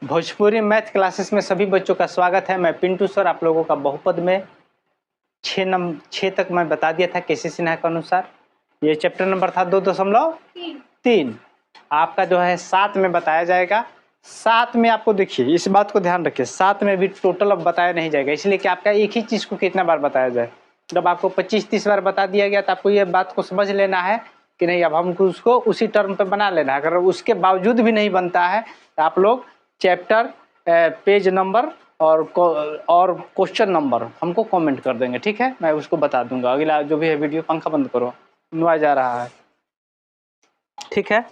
Bhojpuri math classes में सभी बच्चों का स्वागत है। मैं पिंटू सर आप लोगों का बहुपद में 6 तक मैं बता दिया था केसी सिन्हा के अनुसार। ये चैप्टर नंबर था 2.3। आपका जो है 7 में बताया जाएगा। 7 में आपको देखिए इस बात को ध्यान रखिए, 7 में भी टोटल अब बताया नहीं जाएगा, इसलिए कि आपका एक ही चीज़ को कितना बार बताया जाए। जब आपको 25-30 बार बता दिया गया तो आपको ये बात को समझ लेना है कि नहीं, अब हमको उसको उसी टर्म पे बना लेना है। अगर उसके बावजूद भी नहीं बनता है तो आप लोग चैप्टर, पेज नंबर और क्वेश्चन नंबर हमको कमेंट कर देंगे, ठीक है। मैं उसको बता दूंगा। अगला जो भी है वीडियो, पंखा बंद करो, नोआ जा रहा है, ठीक है।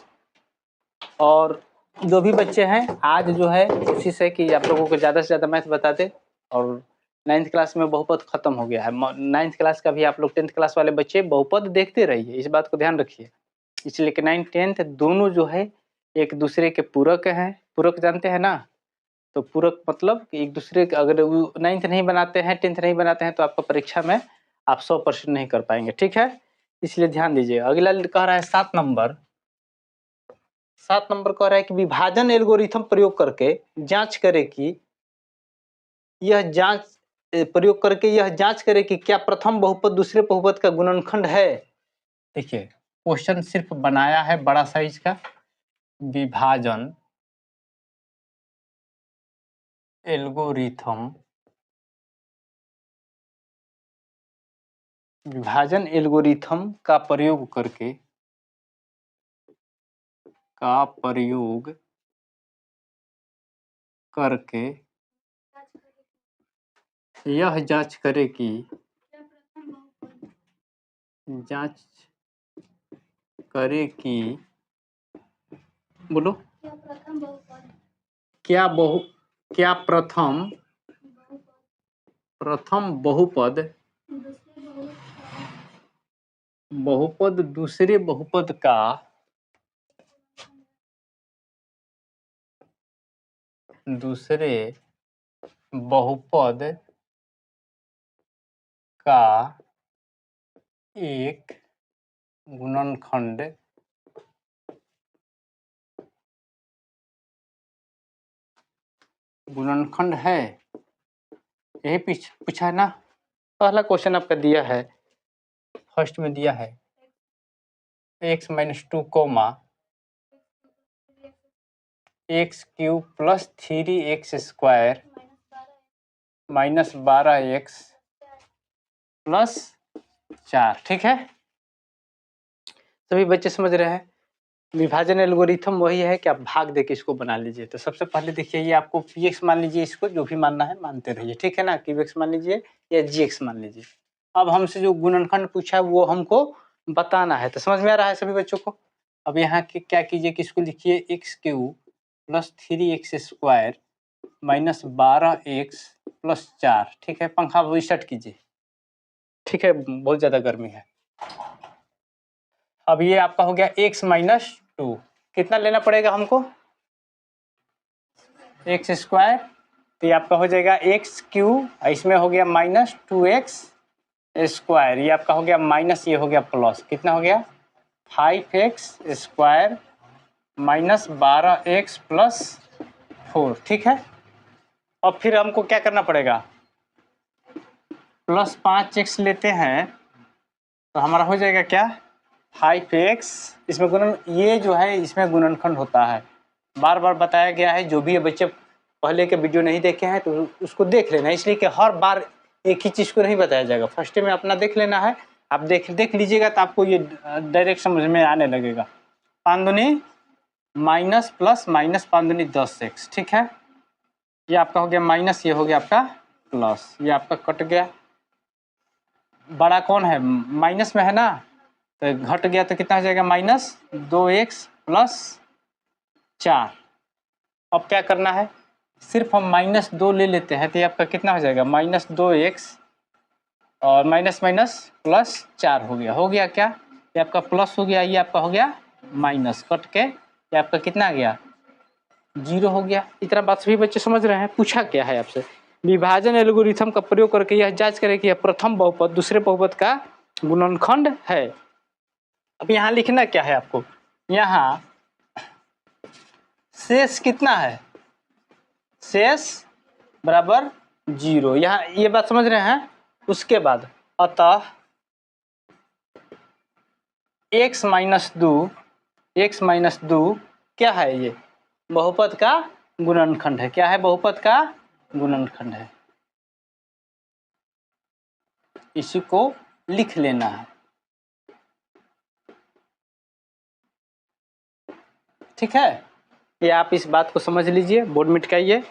और जो भी बच्चे हैं आज जो है कोशिश है कि आप लोगों को ज़्यादा से ज़्यादा मैथ बता दे। और 9th क्लास में बहुपद खत्म हो गया है। 9th क्लास का भी आप लोग 10th क्लास वाले बच्चे बहुपद देखते रहिए, इस बात को ध्यान रखिए। इसलिए कि 9th 10th दोनों जो है एक दूसरे के पूरक हैं। पूरक जानते हैं ना, तो पूरक मतलब एक दूसरे के, अगर 9th नहीं बनाते हैं 10th नहीं बनाते हैं तो आपका परीक्षा में आप 100% नहीं कर पाएंगे, ठीक है। इसलिए ध्यान दीजिए। अगला कह रहा है 7 नंबर। 7 नंबर कह रहा है कि विभाजन एल्गोरिथम प्रयोग करके जांच करे कि यह जांच करे कि क्या प्रथम बहुपद दूसरे बहुपद का गुणनखंड है। देखिए क्वेश्चन सिर्फ बनाया है बड़ा साइज का। विभाजन एल्गोरिथम का प्रयोग करके यह जांच करे कि बोलो क्या प्रथम बहुपद दूसरे बहुपद का एक गुणनखंड है। यही पूछा है ना। पहला क्वेश्चन आपका दिया है, फर्स्ट में दिया है x-2 comma x³ plus 3x square minus 12x plus 4, ठीक है। सभी बच्चे समझ रहे हैं। विभाजन एल्गोरिथम वही है कि आप भाग दे के इसको बना लीजिए। तो सबसे पहले देखिए, ये आपको px मान लीजिए, इसको जो भी मानना है मानते रहिए, ठीक है ना। qx मान लीजिए या gx मान लीजिए। अब हमसे जो गुणनखंड पूछा है वो हमको बताना है। तो समझ में आ रहा है सभी बच्चों को। अब यहाँ के क्या कीजिए कि इसको लिखिए x³ plus 3x square minus 12x plus 4, ठीक है। पंखा रिसेट कीजिए, ठीक है, बहुत ज्यादा गर्मी है। अब ये आपका हो गया x-2, कितना लेना पड़ेगा हमको, x स्क्वायर। तो ये आपका हो जाएगा x³, इसमें हो गया माइनस 2x स्क्वायर, ये आपका हो गया माइनस, ये हो गया प्लस, कितना हो गया 5x square minus 12x plus 4, ठीक है। अब फिर हमको क्या करना पड़ेगा, प्लस 5x लेते हैं तो हमारा हो जाएगा क्या 5x, इसमें गुणन, ये जो है इसमें गुणनखंड होता है, बार बार बताया गया है। जो भी ये बच्चे पहले के वीडियो नहीं देखे हैं तो उसको देख लेना, इसलिए कि हर बार एक ही चीज़ को नहीं बताया जाएगा। फर्स्ट में अपना देख लेना है, आप देख लीजिएगा तो आपको ये डायरेक्ट समझ में आने लगेगा। 5 दूनी माइनस प्लस माइनस 5 दूनी 10x, ठीक है। ये आपका हो गया माइनस, ये हो गया आपका प्लस, ये आपका कट गया। बड़ा कौन है, माइनस में है ना, तो घट गया तो कितना हो जाएगा माइनस 2x प्लस 4। अब क्या करना है, सिर्फ हम -2 ले लेते हैं तो ये आपका कितना हो जाएगा -2x और माइनस माइनस प्लस 4 हो गया क्या, ये आपका प्लस हो गया, ये आपका हो गया माइनस, कट के ये आपका कितना आ गया 0 हो गया। इतना बात सभी बच्चे समझ रहे हैं। पूछा क्या है आपसे, विभाजन एल्गोरिथम का प्रयोग करके यह जांच करें कि यह प्रथम बहुपद दूसरे बहुपद का गुणनखंड है। अब यहाँ लिखना क्या है आपको, यहाँ शेष कितना है शेष बराबर 0। यहाँ ये बात समझ रहे हैं। उसके बाद अतः x माइनस 2 क्या है? ये बहुपद का गुणनखंड है। क्या है? बहुपद का गुणनखंड है। इसी को लिख लेना है। ठीक है, ये आप इस बात को समझ लीजिए, बोर्ड मिटकाइए।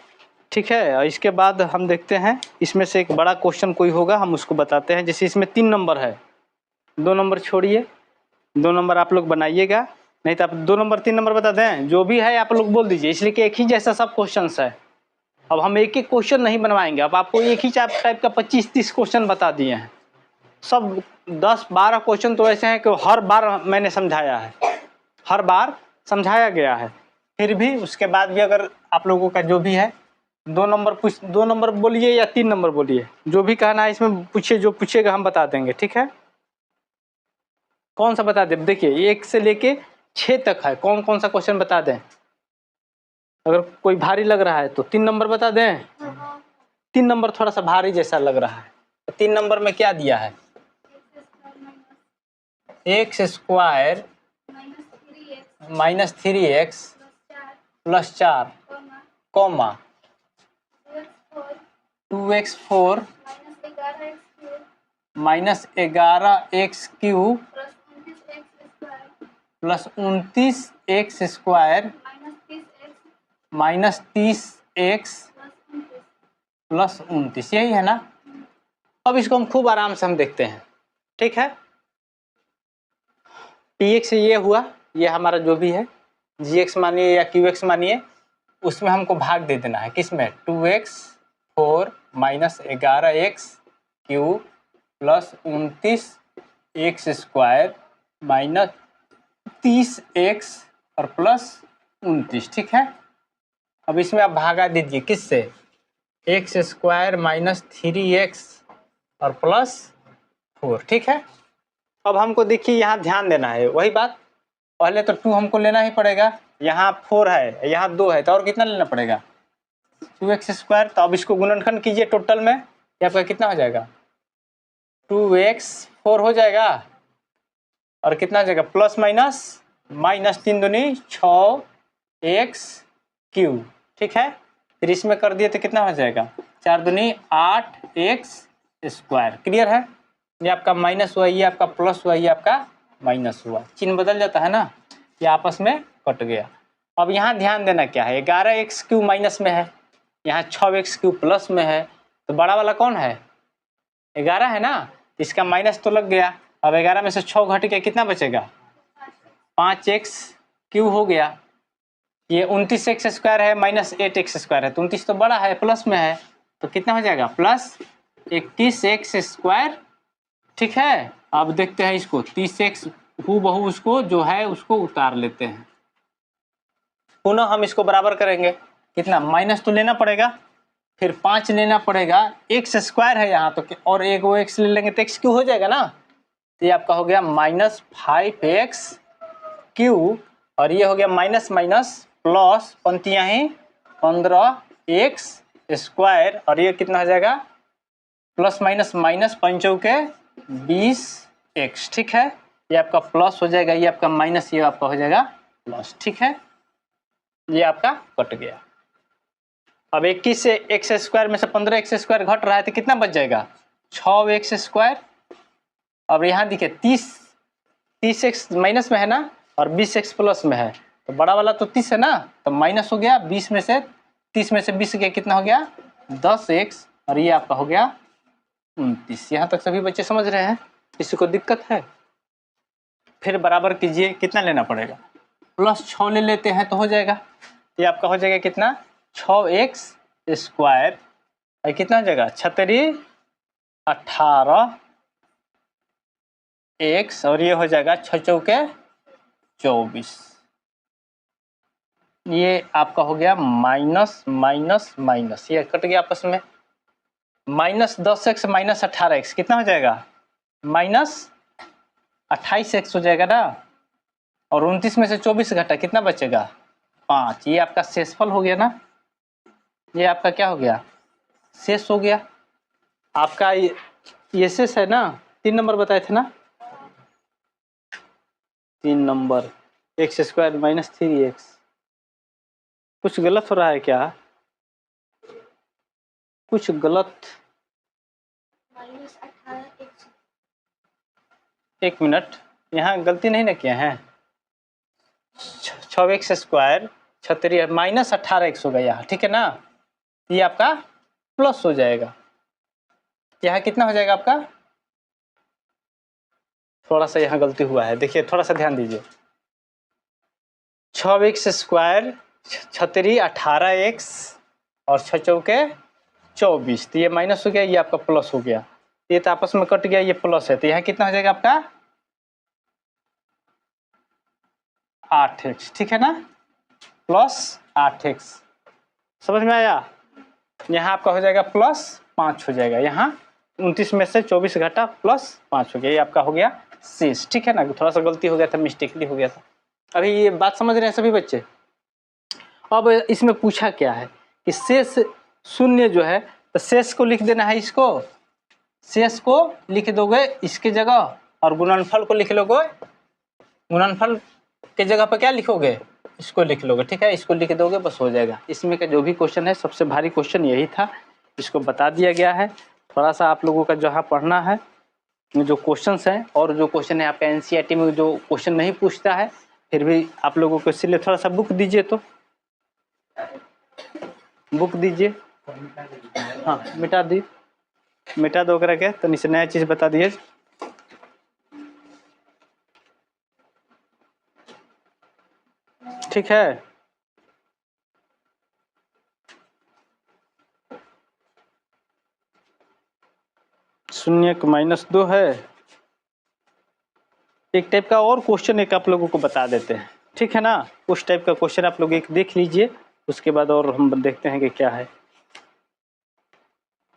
ठीक है, और इसके बाद हम देखते हैं इसमें से एक बड़ा क्वेश्चन कोई होगा, हम उसको बताते हैं। जैसे इसमें 3 नंबर है, 2 नंबर छोड़िए, 2 नंबर आप लोग बनाइएगा, नहीं तो आप 2 नंबर 3 नंबर बता दें, जो भी है आप लोग बोल दीजिए, इसलिए कि एक ही जैसा सब क्वेश्चन है। अब हम एक एक क्वेश्चन नहीं बनवाएंगे, अब आपको एक ही टाइप का 25-30 क्वेश्चन बता दिए हैं। सब 10-12 क्वेश्चन तो ऐसे हैं कि हर बार मैंने समझाया है, हर बार समझाया गया है। फिर भी उसके बाद भी अगर आप लोगों का जो भी है 2 नंबर बोलिए या 3 नंबर बोलिए, जो भी कहना है इसमें पूछिए, जो पूछेगा हम बता देंगे। ठीक है, कौन सा बता दें? देखिए 1 से लेके 6 तक है, कौन कौन सा क्वेश्चन बता दें? अगर कोई भारी लग रहा है तो 3 नंबर बता दें। 3 नंबर थोड़ा सा भारी जैसा लग रहा है, तो 3 नंबर में क्या दिया है? x square minus 3x plus 4 comma 2x4 minus 11x cube plus 29x square minus 30x plus 29, यही है ना? अब इसको हम खूब आराम से हम देखते हैं। ठीक है, px ये हुआ, ये हमारा जो भी है gx मानिए या qx मानिए, उसमें हमको भाग दे देना है। किसमें? 2x4 minus 11x cube plus 29x square minus 30x और प्लस 29। ठीक है, अब इसमें आप भागा दीजिए किससे? x स्क्वायर माइनस 3x और प्लस 4। ठीक है, अब हमको देखिए यहाँ ध्यान देना है, वही बात, पहले तो 2 हमको लेना ही पड़ेगा, यहाँ 4 है, यहाँ 2 है, तो और कितना लेना पड़ेगा? 2x square. तो अब इसको गुणनखंड कीजिए, टोटल में ये आपका कितना हो जाएगा? 2x4 हो जाएगा, और कितना हो जाएगा? प्लस माइनस 3 दूनी 6x क्यूब। ठीक है, फिर इसमें कर दिए तो कितना हो जाएगा? 4 दूनी 8x स्क्वायर। क्लियर है? ये आपका माइनस हुआ, ये आपका प्लस हुआ, ये आपका माइनस हुआ, चिन्ह बदल जाता है ना, ये आपस में कट गया। अब यहाँ ध्यान देना क्या है, 11x क्यूब माइनस में है, यहाँ 6x क्यूब प्लस में है, तो बड़ा वाला कौन है? 11 है ना, इसका माइनस तो लग गया। अब 11 में से 6 घट के कितना बचेगा? 5x क्यूब हो गया। ये 29x स्क्वायर है माइनस 8x स्क्वायर है, तो 29 तो बड़ा है, प्लस में है, तो कितना हो जाएगा? Plus 21x square. ठीक है, अब देखते हैं इसको, 30x हूबहू उसको जो है उसको उतार लेते हैं, पुनः हम इसको बराबर करेंगे। कितना? माइनस तो लेना पड़ेगा, फिर 5 लेना पड़ेगा, x स्क्वायर है यहाँ तो, और एक वो x ले लेंगे तो x क्यूब हो जाएगा ना, तो ये आपका हो गया माइनस 5x क्यूब, और ये हो गया माइनस माइनस प्लस, पंक्तियाँ ही 15x स्क्वायर, और ये कितना हो जाएगा? प्लस माइनस माइनस 5 के 20x। ठीक है, ये आपका प्लस हो जाएगा, ये आपका माइनस, ये आपका हो जाएगा प्लस। ठीक है, ये आपका कट गया। अब 21 से x स्क्वायर में से 15x स्क्वायर घट रहा है, तो कितना बच जाएगा? 6x square. अब यहाँ देखिए 30x माइनस में है ना, और 20x प्लस में है, तो बड़ा वाला तो 30 है ना, तो माइनस हो गया 20 में से 30 में से 20 गया, कितना हो गया? 10x, और ये आपका हो गया 29। यहाँ तक सभी बच्चे समझ रहे हैं? किसी को दिक्कत है? फिर बराबर कीजिए, कितना लेना पड़ेगा? प्लस 6 ले लेते हैं तो हो जाएगा, ये आपका हो जाएगा कितना? 6x स्क्वायर, और कितना हो जाएगा? 36 18x, और ये हो जाएगा 6 चौके 24। ये आपका हो गया माइनस माइनस माइनस, ये कट गया आपस में, माइनस 10x माइनस 18x कितना हो जाएगा? माइनस 28x हो जाएगा ना, और 29 में से 24 घटा, कितना बचेगा? 5। ये आपका शेषफल हो गया ना, ये आपका क्या हो गया, शेष हो गया आपका। ये शेष है ना, 3 नंबर बताए थे ना, 3 number x square minus 3x। कुछ गलत हो रहा है क्या, कुछ गलत? एक मिनट, यहाँ गलती नहीं ना किए हैं। 6x स्क्वायर 36 माइनस 18x होगा यहाँ, ठीक है ना। ये आपका प्लस हो जाएगा, यहाँ कितना हो जाएगा आपका, थोड़ा सा यहाँ गलती हुआ है, देखिए थोड़ा सा ध्यान दीजिए। 6x स्क्वायर 36 18x और 6 चौके 24, तो ये माइनस हो गया, ये आपका प्लस हो गया। ये तो आपस में कट गया, ये प्लस है, तो यहाँ कितना हो जाएगा आपका 8x, ठीक है ना, प्लस 8x। समझ में आया। यहाँ आपका हो जाएगा प्लस 5 हो जाएगा, यहाँ 29 में से 24 घटा प्लस 5 हो गया, ये आपका हो गया शेष, ठीक है ना। थोड़ा सा गलती हो गया था, मिस्टेकली हो गया था। अभी ये बात समझ रहे हैं सभी बच्चे। अब इसमें पूछा क्या है कि शेष शून्य जो है, तो शेष को लिख देना है, इसको शेष को लिख दोगे इसके जगह, और गुणनफल को लिख लोगे, गुणनफल के जगह पर क्या लिखोगे, इसको लिख लोगे, ठीक है, इसको लिख दोगे बस हो जाएगा। इसमें का जो भी क्वेश्चन है, सबसे भारी क्वेश्चन यही था, इसको बता दिया गया है। थोड़ा सा आप लोगों का जहाँ पढ़ना है, जो क्वेश्चंस हैं और जो क्वेश्चन है आपका एनसीईआरटी में जो क्वेश्चन नहीं पूछता है, फिर भी आप लोगों को इसलिए थोड़ा सा बुक दीजिए, तो बुक दीजिए, हाँ मिटा दी, मिटा दो करा के, तो नीचे नया चीज़ बता दिए। ठीक है, शून्य का -2 है। एक टाइप का और क्वेश्चन एक आप लोगों को बता देते हैं, ठीक है ना। उस टाइप का क्वेश्चन आप लोग एक देख लीजिए, उसके बाद और हम देखते हैं कि क्या है।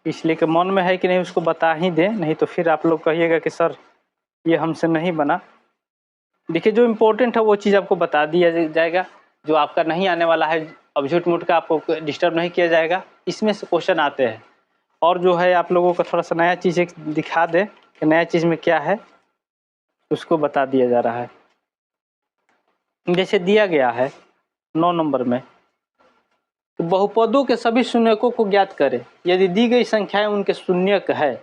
इसलिए कि मन में है कि नहीं उसको बता ही दें, नहीं तो फिर आप लोग कहिएगा कि सर ये हमसे नहीं बना। देखिए जो इम्पोर्टेंट है वो चीज़ आपको बता दिया जाएगा, जो आपका नहीं आने वाला है, अब झूठ मूठ का आपको डिस्टर्ब नहीं किया जाएगा, इसमें से क्वेश्चन आते हैं। और जो है आप लोगों को थोड़ा सा नया चीज़ एक दिखा दे कि नया चीज़ में क्या है, उसको बता दिया जा रहा है। जैसे दिया गया है 9 नंबर में, तो बहुपदों के सभी शून्यकों को ज्ञात करें यदि दी गई संख्याएं उनके शून्यक है।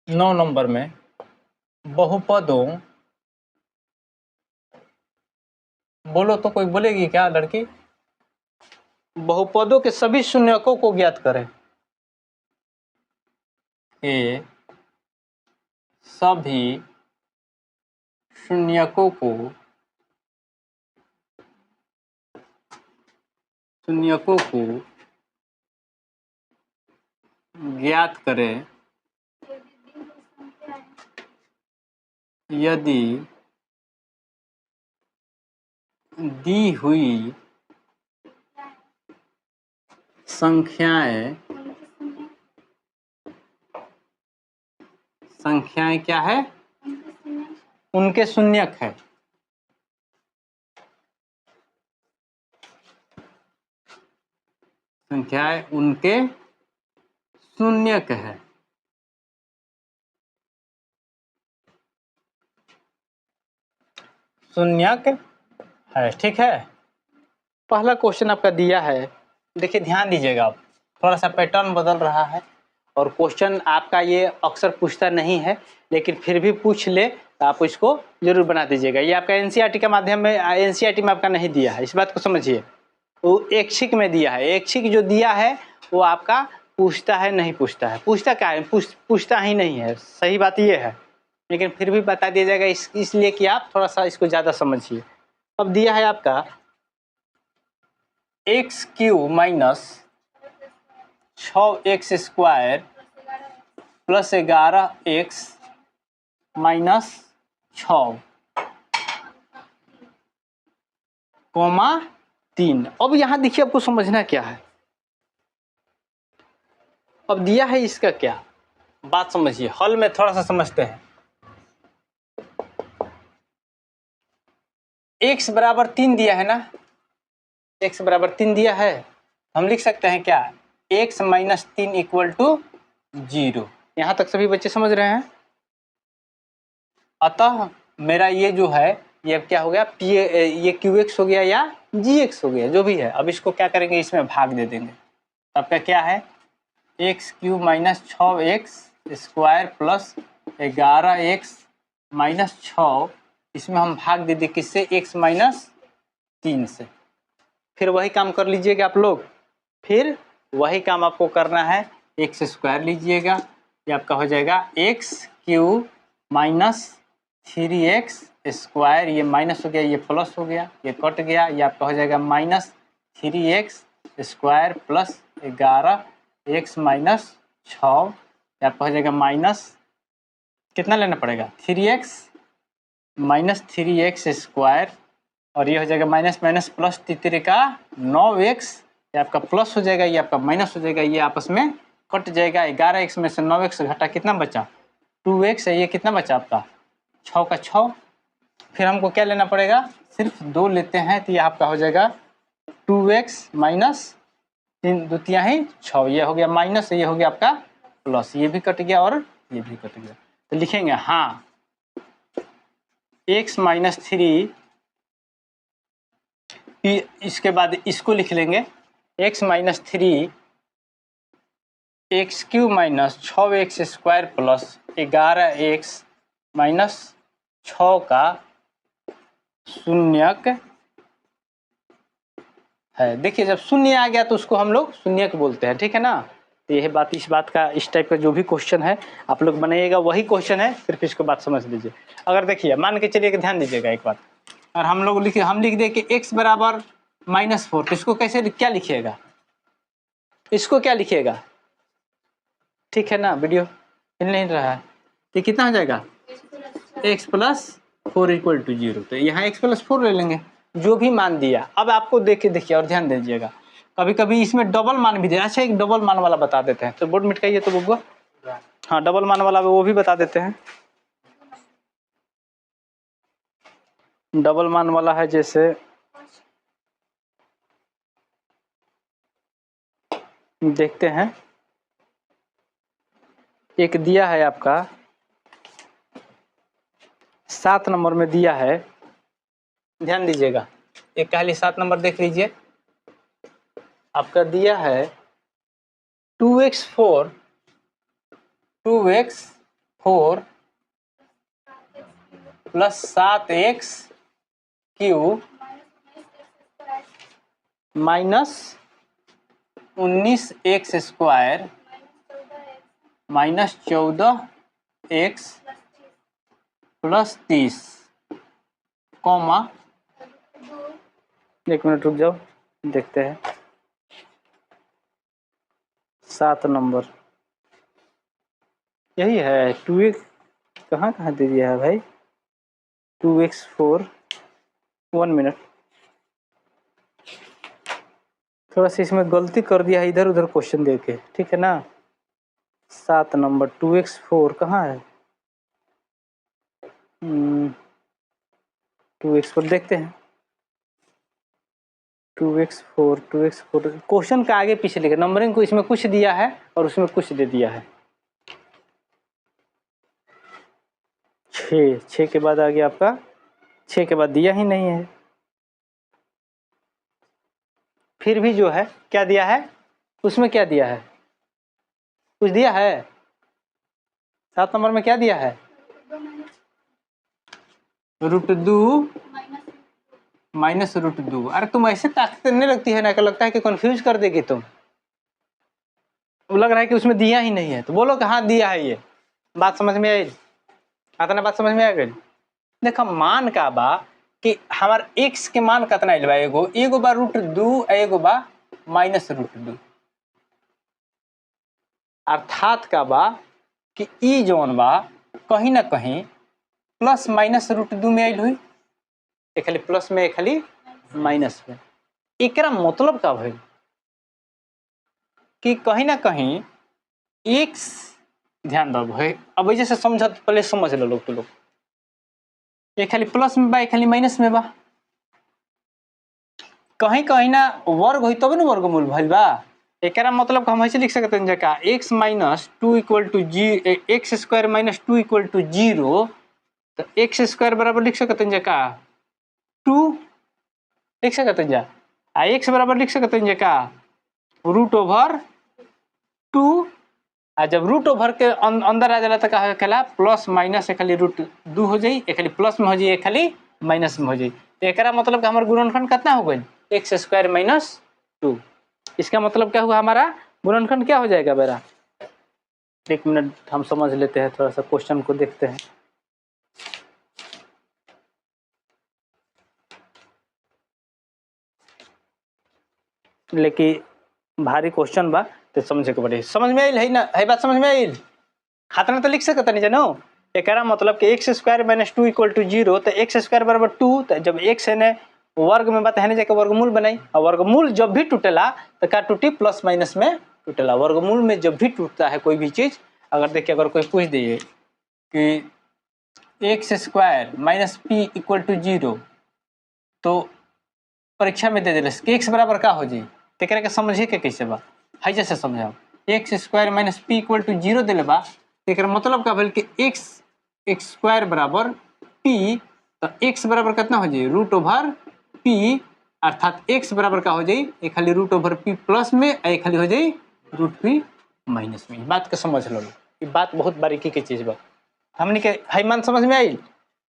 9 नंबर में बहुपदों, बोलो तो कोई बोलेगी क्या लड़की, बहुपदों के सभी शून्यकों को ज्ञात करें। ये सभी शून्यकों को ज्ञात करें यदि दी हुई संख्याएं क्या है, उनके शून्यक है। संख्याएं उनके शून्यक है। शून्यक है, ठीक है। पहला क्वेश्चन आपका दिया है, देखिए ध्यान दीजिएगा, आप थोड़ा सा पैटर्न बदल रहा है, और क्वेश्चन आपका ये अक्सर पूछता नहीं है, लेकिन फिर भी पूछ ले तो आप इसको जरूर बना दीजिएगा। ये आपका एनसीईआरटी के माध्यम में, एनसीईआरटी में आपका नहीं दिया है, इस बात को समझिए। वो ऐच्छिक में दिया है, ऐच्छिक जो दिया है वो आपका पूछता है नहीं पूछता है, पूछता क्या है, पूछता ही नहीं है, सही बात ये है, लेकिन फिर भी बता दिया जाएगा इसलिए कि आप थोड़ा सा इसको ज़्यादा समझिए। अब दिया है आपका x³ minus 6x square plus 11x minus 6 comma 3। अब यहाँ देखिए आपको समझना क्या है, अब दिया है इसका क्या बात समझिए, हल में थोड़ा सा समझते हैं। x बराबर 3 दिया है ना, x बराबर 3 दिया है, हम लिख सकते हैं क्या, x माइनस 3 इक्वल टू 0। यहाँ तक सभी बच्चे समझ रहे हैं। अतः मेरा ये जो है ये अब क्या हो गया, ये qx हो गया या gx हो गया, जो भी है। अब इसको क्या करेंगे, इसमें भाग दे देंगे। आपका क्या है, x cube minus 6x square plus 11x minus 6, इसमें हम भाग दे दें किससे, x माइनस 3 से। फिर वही काम कर लीजिएगा आप लोग, फिर वही काम आपको करना है, एक्स स्क्वायर लीजिएगा, ये आपका हो जाएगा x cube minus 3x square, ये माइनस हो गया, ये प्लस हो गया, ये कट गया, ये आपका हो जाएगा minus 3x square plus 11x minus 6, ये आपका हो जाएगा माइनस, कितना लेना पड़ेगा, 3x माइनस 3x स्क्वायर, और ये हो जाएगा माइनस माइनस प्लस 3 का 9x, ये आपका प्लस हो जाएगा, ये आपका माइनस हो जाएगा, ये आपस में कट जाएगा। 11x में से 9x घटा कितना बचा, 2x है, ये कितना बचा आपका 6 का 6। फिर हमको क्या लेना पड़ेगा, सिर्फ 2 लेते हैं, तो ये आपका हो जाएगा 2x माइनस 3 दूतियाँ ही 6, ये हो गया माइनस, ये हो गया आपका प्लस, ये भी कट गया और ये भी कट गया। तो लिखेंगे हाँ x माइनस 3, इसके बाद इसको लिख लेंगे x minus 3 x cube minus 6x square plus 11x minus 6 का शून्यक है। देखिए जब शून्य आ गया तो उसको हम लोग शून्यक बोलते हैं, ठीक है ना। तो यह बात, इस बात का, इस टाइप का जो भी क्वेश्चन है आप लोग बनाइएगा वही क्वेश्चन है, सिर्फ इसको बात समझ लीजिए। अगर देखिए मान के चलिए, ध्यान दीजिएगा एक बात, और हम लोग लिख दे कि x बराबर -4, तो इसको कैसे क्या लिखिएगा, इसको क्या लिखिएगा, ठीक है ना। वीडियो हिल नहीं रहा है, तो कितना हो जाएगा x प्लस 4 इक्वल टू 0। तो यहाँ x प्लस 4 ले लेंगे, जो भी मान दिया। अब आपको देखिए और ध्यान दीजिएगा, कभी कभी इसमें डबल मान भी दिया। अच्छा एक डबल मान वाला बता देते हैं, तो बोर्ड मिटाइए तो बब्बा, हाँ डबल मान वाला वो भी बता देते हैं। डबल मान वाला है, जैसे देखते हैं, एक दिया है आपका 7 नंबर में दिया है, ध्यान दीजिएगा, एक खाली 7 नंबर देख लीजिए, आपका दिया है 2x4 plus 7x cube minus 19x square minus 14x plus 30, comma, एक मिनट रुक जाओ, देखते हैं 7 नंबर यही है। 2x कहाँ दे दिया है भाई, 2x4, 1 मिनट, थोड़ा सा इसमें गलती कर दिया है, इधर उधर क्वेश्चन देके, ठीक है ना। 7 नंबर 2x4 कहाँ है, 2x4 देखते हैं, 2x4 क्वेश्चन का आगे पीछे लिखा, नंबरिंग को इसमें कुछ दिया है और उसमें कुछ दे दिया है। 6 के बाद आ गया आपका, 6 के बाद दिया ही नहीं है। फिर भी जो है क्या दिया है, उसमें क्या दिया है, कुछ दिया है। 7 नंबर में क्या दिया है, √2 माइनस √2। अरे तुम ऐसे ताकत नहीं लगती है ना, क्या लगता है कि कंफ्यूज कर देगी तुम, लग रहा है कि उसमें दिया ही नहीं है, तो बोलो कि हाँ दिया है। ये बात समझ में आई, आता बात समझ में आ गई। देखो मान का बा कि हमार x के मान कितना आइल बा, एगो बा √2, एगो बा माइनस √2, अर्थात का बा कि ई जौन बा कहीं ना कहीं प्लस माइनस √2 में आइल हुई, एक खाली प्लस में एक खाली माइनस में। एकरा मतलब का भाई कि कहीं ना कहीं x, ध्यान दो भाई, अब जैसे समझ, पहले समझ लो लोग, तो लोग एक खाली प्लस में बा, एक खाली माइनस में बा, कहीं कहीं ना वर्ग हुई तब ना वर्गमूल भइल बा। एकरा मतलब हम ऐसे लिख सकते हैं जका x minus two equal to जी x square minus two equal to zero, तो एक्स स्क्वायर बराबर लिख सकते हैं जका टू लिख सकते हैं जा, आ एक्स बराबर लिख सकते हैं जका रूट ओवर टू, आ जब रूट ओवर के अंदर आ जाला तो का होखेला प्लस माइनस खाली रूट दू हो जाई, खाली प्लस में हो जाई खाली माइनस में हो जाई। तो एकरा मतलब का हमारा गुणनखंड कितना हो गई एक्स स्क्वायर माइनस टू। इसका मतलब क्या हुआ हमारा गुणनखंड क्या हो जाएगा बेरा। एक मिनट हम समझ लेते हैं, थोड़ा सा क्वेश्चन को देखते हैं। लेकिन भारी क्वेश्चन बा तो समझे के पड़ी। समझ में आइल है ना, है बात समझ में आइल। खातना तो लिख सकता नहीं जानो। एकरा मतलब कि x square minus two equal to zero, तो एक्स स्क्वायर बराबर टू, तो जब एक्स है ने वर्ग में बात है ना जाके वर्गमूल बनाई, और वर्गमूल जब भी टूटेला तो क्या टूटी प्लस माइनस में टूटेला। वर्गमूल में जब भी टूटता है कोई भी चीज, अगर देखिए अगर कोई पूछ दिए कि x square minus p equal to zero, तो परीक्षा में दे दिले कि एक्स बराबर का हो जी, तो एकरा के समझे के कैसे बा है जैसे समझाओ। X square minus p equal to zero दिले बा, तो एकरा मतलब का भेल कि एक्स स्क्वायर बराबर पी, तो एक्स बराबर कितना हो जाए रूट ओवर पी, अर्थात एक्स बराबर का हो जाए एक खाली रूट ओवर पी प्लस में, एक खाली हो जाए रूट पी माइनस में। बात के समझ लो, ये बात बहुत बारीकी की चीज बा। हमने के हाई मान समझ में आई।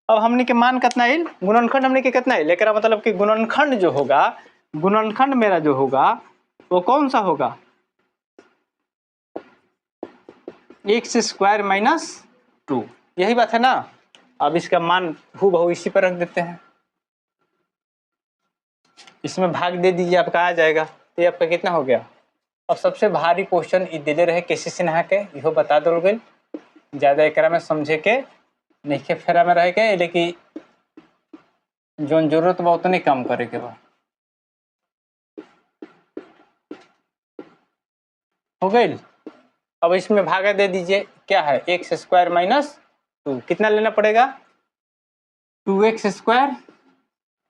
अब हमने के मान कितना आइल, गुणनखंड हमने के कितना आइल, एकरा मतलब कि गुणनखंड जो होगा, गुणनखंड मेरा जो होगा वो कौन सा होगा एक्स स्क्वायर माइनस टू, यही बात है ना। अब इसका मान हूबहू इसी पर रख देते हैं, इसमें भाग दे दीजिए आपका आ जाएगा। तो ये आपका कितना हो गया। अब सबसे भारी क्वेश्चन दिले रहे केसी सिन्हा के, इहो बता दो गई, ज्यादा एकरा में समझे के नहीं के फेरा में रह के, लेकिन जो जरूरत बा उतने कम करे के बा। हो गई। अब इसमें भागा दे दीजिए, क्या है एक्स स्क्वायर माइनस टू, कितना लेना पड़ेगा टू एक्स स्क्वायर,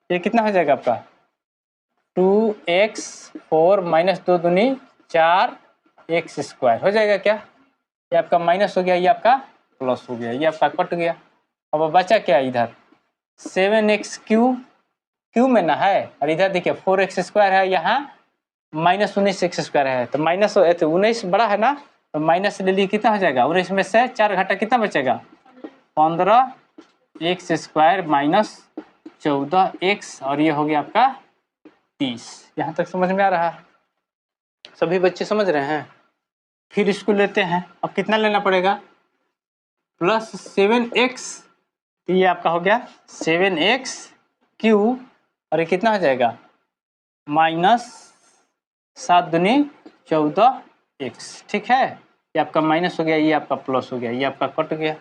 ये कितना हो जाएगा आपका टू एक्स फोर माइनस दो दूनी चार एक्स स्क्वायर हो जाएगा क्या। ये आपका माइनस हो गया, ये आपका प्लस हो गया, ये आपका कट गया। अब बचा क्या इधर सेवन एक्स क्यू में ना है, और इधर देखिए फोर एक्स स्क्वायर है, यहाँ माइनस उन्नीस एक्स स्क्वायर है, तो माइनस उन्नीस बड़ा है ना, तो माइनस ले लिए कितना हो जाएगा, और इसमें से चार घटा कितना बचेगा 15 एक्स स्क्वायर माइनस 14 एक्स, और ये हो गया आपका 30। यहाँ तक समझ में आ रहा है, सभी बच्चे समझ रहे हैं। फिर इसको लेते हैं, अब कितना लेना पड़ेगा प्लस 7x, तो ये आपका हो गया 7x क्यू, और ये कितना हो जाएगा माइनस 7 दूनी 14x, ठीक है। ये आपका माइनस हो गया, ये आपका प्लस हो गया, ये आपका कट गया।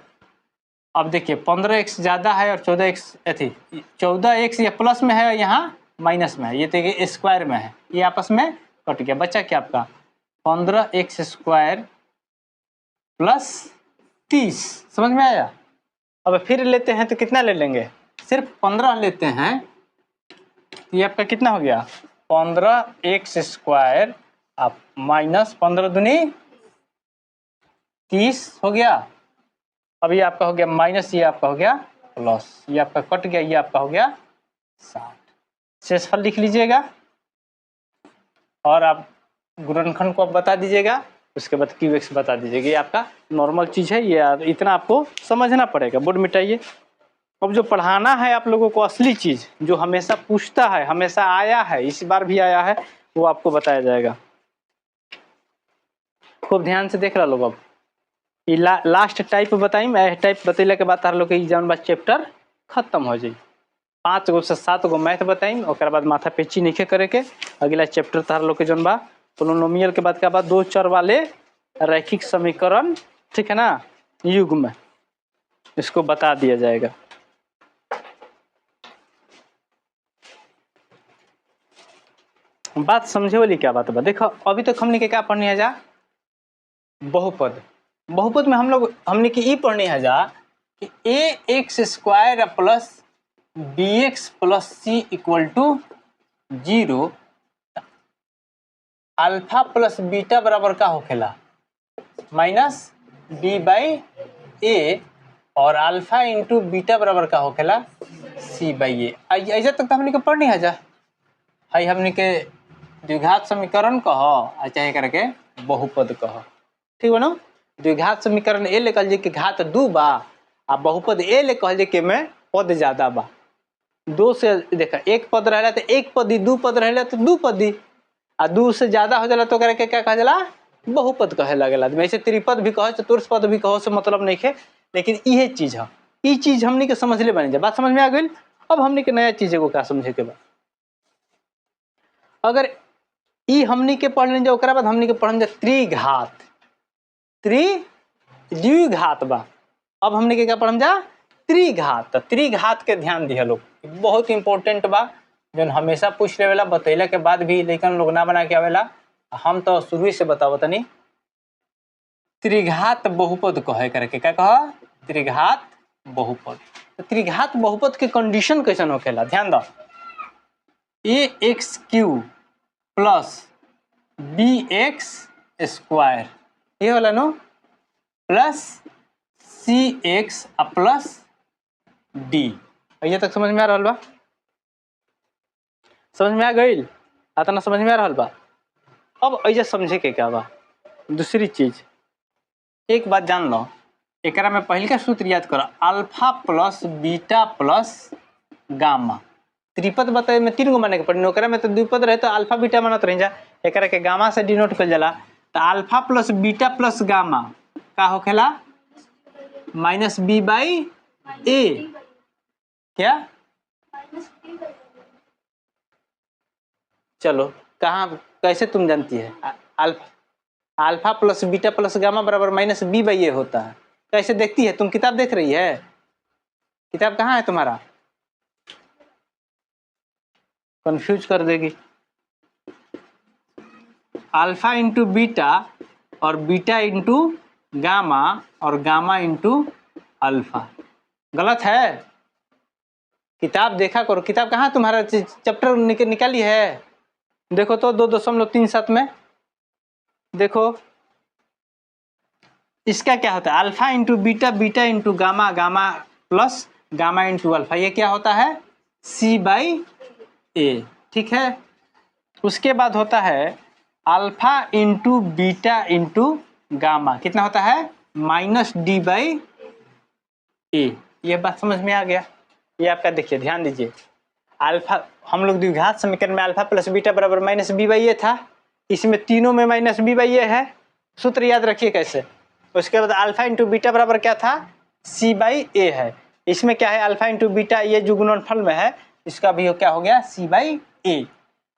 अब देखिए 15x ज्यादा है और 14x 14x ये प्लस में है, यहाँ माइनस में है, ये देखिए स्क्वायर में है, ये आपस में कट गया। बचा क्या आपका 15x स्क्वायर प्लस 30, समझ में आया। अब फिर लेते हैं तो कितना ले लेंगे, सिर्फ 15 लेते हैं, ये आपका कितना हो गया 15x स्क्वायर आप माइनस 15 दूनी 30 हो गया। अब ये आपका हो गया माइनस, ये आपका हो गया प्लस, ये आपका कट गया, ये आपका हो गया 60। शेषफल लिख लीजिएगा और आप गुणनखंड को आप बता दीजिएगा, उसके बाद क्यू एक्स बता दीजिएगा। ये आपका नॉर्मल चीज है, ये इतना आपको समझना पड़ेगा। बोर्ड मिटाइए। अब जो पढ़ाना है आप लोगों को, असली चीज जो हमेशा पूछता है, हमेशा आया है, इस बार भी आया है, वो आपको बताया जाएगा। खूब ध्यान से देख रहा लोग। अब ये लास्ट टाइप बताई, मैं टाइप बतैला के बाद तार लोग के एग्जाम बाद चैप्टर खत्म हो जाए। 5 गो से 7 गो मैथ बताई, और बाद माथा पेची नहीं करे के। अगला चैप्टर तार लोग के जौन बा पोलिनोमियल के बाद क्या बात, दो चर वाले रैखिक समीकरण, ठीक है ना, युग्म, इसको बता दिया जाएगा। बात समझे वाली क्या बात बा। देखो अभी तक हमने के क्या पढ़ने है जा बहुपद। बहुपद में हमने की पढ़ने है जा कि a x square plus b x plus c equal to 0 alpha plus beta बराबर का होखेला माइनस बी बाई ए और अल्फा इंटू बीटा बराबर का होखेला सी बाई ए। ऐसे तक तो हमने के पढ़नी है जा है हमने के द्विघात समीकरण कह चाहे करके बहुपद कह ठीक बा ना। द्विघात समीकरण ए ले कहल कि घात 2 बा आ बहुपद ए ले कहल कि में पद ज्यादा बा। 2 से देखा एक पद रहला तो एक पदी 2 पद रहला तो 2 पदी आ 2 से ज्यादा हो जाला तो करके क्या कहा जाला बहुपद कहे लगेला। वैसे त्रिपद भी कहो चतुर्पद भी कहो से मतलब नहीं है लेकिन यह चीज है ई चीज हमने के समझ ले बनी जा बात समझ में आ गई। अब हमने के नया चीज को क्या समझे के बा अगर ई हमने के पढ़ लें ओकरा बाद हमने के पढ़न जा त्रिघात द्विघात बा। अब हमने के क्या पढ़म जा त्रिघात। त्रिघात के ध्यान दिया लोग बहुत इंपॉर्टेंट बा जो हमेशा पूछ लेवेला बतैला के बाद भी लेकिन लोग ना बना के आवेला हम तो शुरू से बताओ तनी। त्रिघात बहुपद कहे करके क्या कह त्रिघात बहुपद। तो त्रिघात बहुपद के कंडीशन कैसन होखेला ध्यान दो a x cube plus b x square ये होला नो plus c x plus d. ये तक समझ में आ रहा बा समझ में आ गई आता समझ में आ रहा बा। अब ऐसे समझे के क्या बा दूसरी चीज एक बात जान लो एकरा में पहले का सूत्र याद करो alpha plus beta plus gamma. त्रिपद बताए में 3 गो माने के पड़ी ओकरा में तो द्विपद रहे तो अल्फा बीटा मानत रह जा एकरा के गामा से डिनोट कर जाला तो alpha plus beta plus gamma का होखेला माइनस बी बाई ए क्या चलो कहाँ कैसे तुम जानती है alpha plus beta plus gamma बराबर माइनस बी बाई ए होता है कैसे देखती है तुम किताब देख रही है किताब कहाँ है तुम्हारा कंफ्यूज कर देगी। अल्फा इंटू बीटा और बीटा इंटू गामा और गामा इंटू अल्फा गलत है। किताब देखा करो किताब कहाँ तुम्हारा चैप्टर निकाली है देखो तो 2.37 में देखो इसका क्या होता है alpha into beta beta into gamma gamma plus gamma into alpha ये क्या होता है सी बाई ए ठीक है। उसके बाद होता है alpha into beta into gamma कितना होता है माइनस डी बाई ए। ये बात समझ में आ गया। ये आपका देखिए ध्यान दीजिए अल्फा हम लोग द्विघात समीकरण में अल्फा प्लस बीटा बराबर माइनस बी बाई ए था इसमें तीनों में माइनस बी बाई ए है सूत्र याद रखिए कैसे। उसके बाद अल्फा इंटू बीटा बराबर क्या था सी बाई ए है इसमें क्या है अल्फा इंटू बीटा ये जो गुणनफल में है इसका भी क्या हो गया सी बाई ए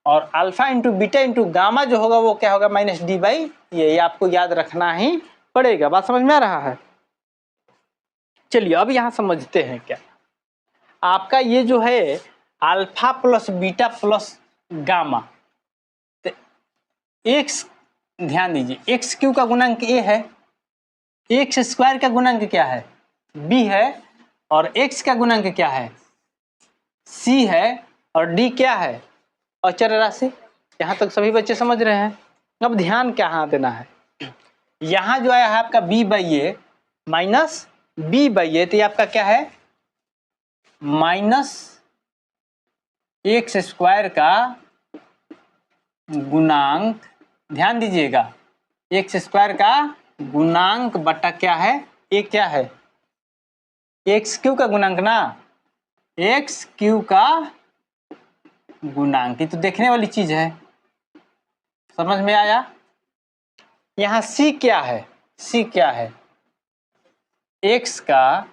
और alpha into beta into gamma जो होगा वो क्या होगा माइनस डी बाई ये आपको याद रखना ही पड़ेगा। बात समझ में आ रहा है। चलिए अब यहाँ समझते हैं क्या आपका ये जो है alpha plus beta plus gamma तो एक्स ध्यान दीजिए एक्स क्यू का गुणांक ए है एक्स स्क्वायर का गुणांक क्या है बी है और एक्स का गुणांक क्या है सी है और डी क्या है अचर राशि। यहाँ तक सभी बच्चे समझ रहे हैं। अब ध्यान क्या देना है यहाँ जो आया है आपका b by a minus b by a तो ये आपका क्या है माइनस एक्स स्क्वायर का गुणांक ध्यान दीजिएगा एक्स स्क्वायर का गुणांक बटा क्या है ये क्या है एक्स क्यू का गुणांक ना एक्स क्यू का गुणांक तो देखने वाली चीज है समझ में आया। यहाँ सी क्या है सी क्या है एक्स का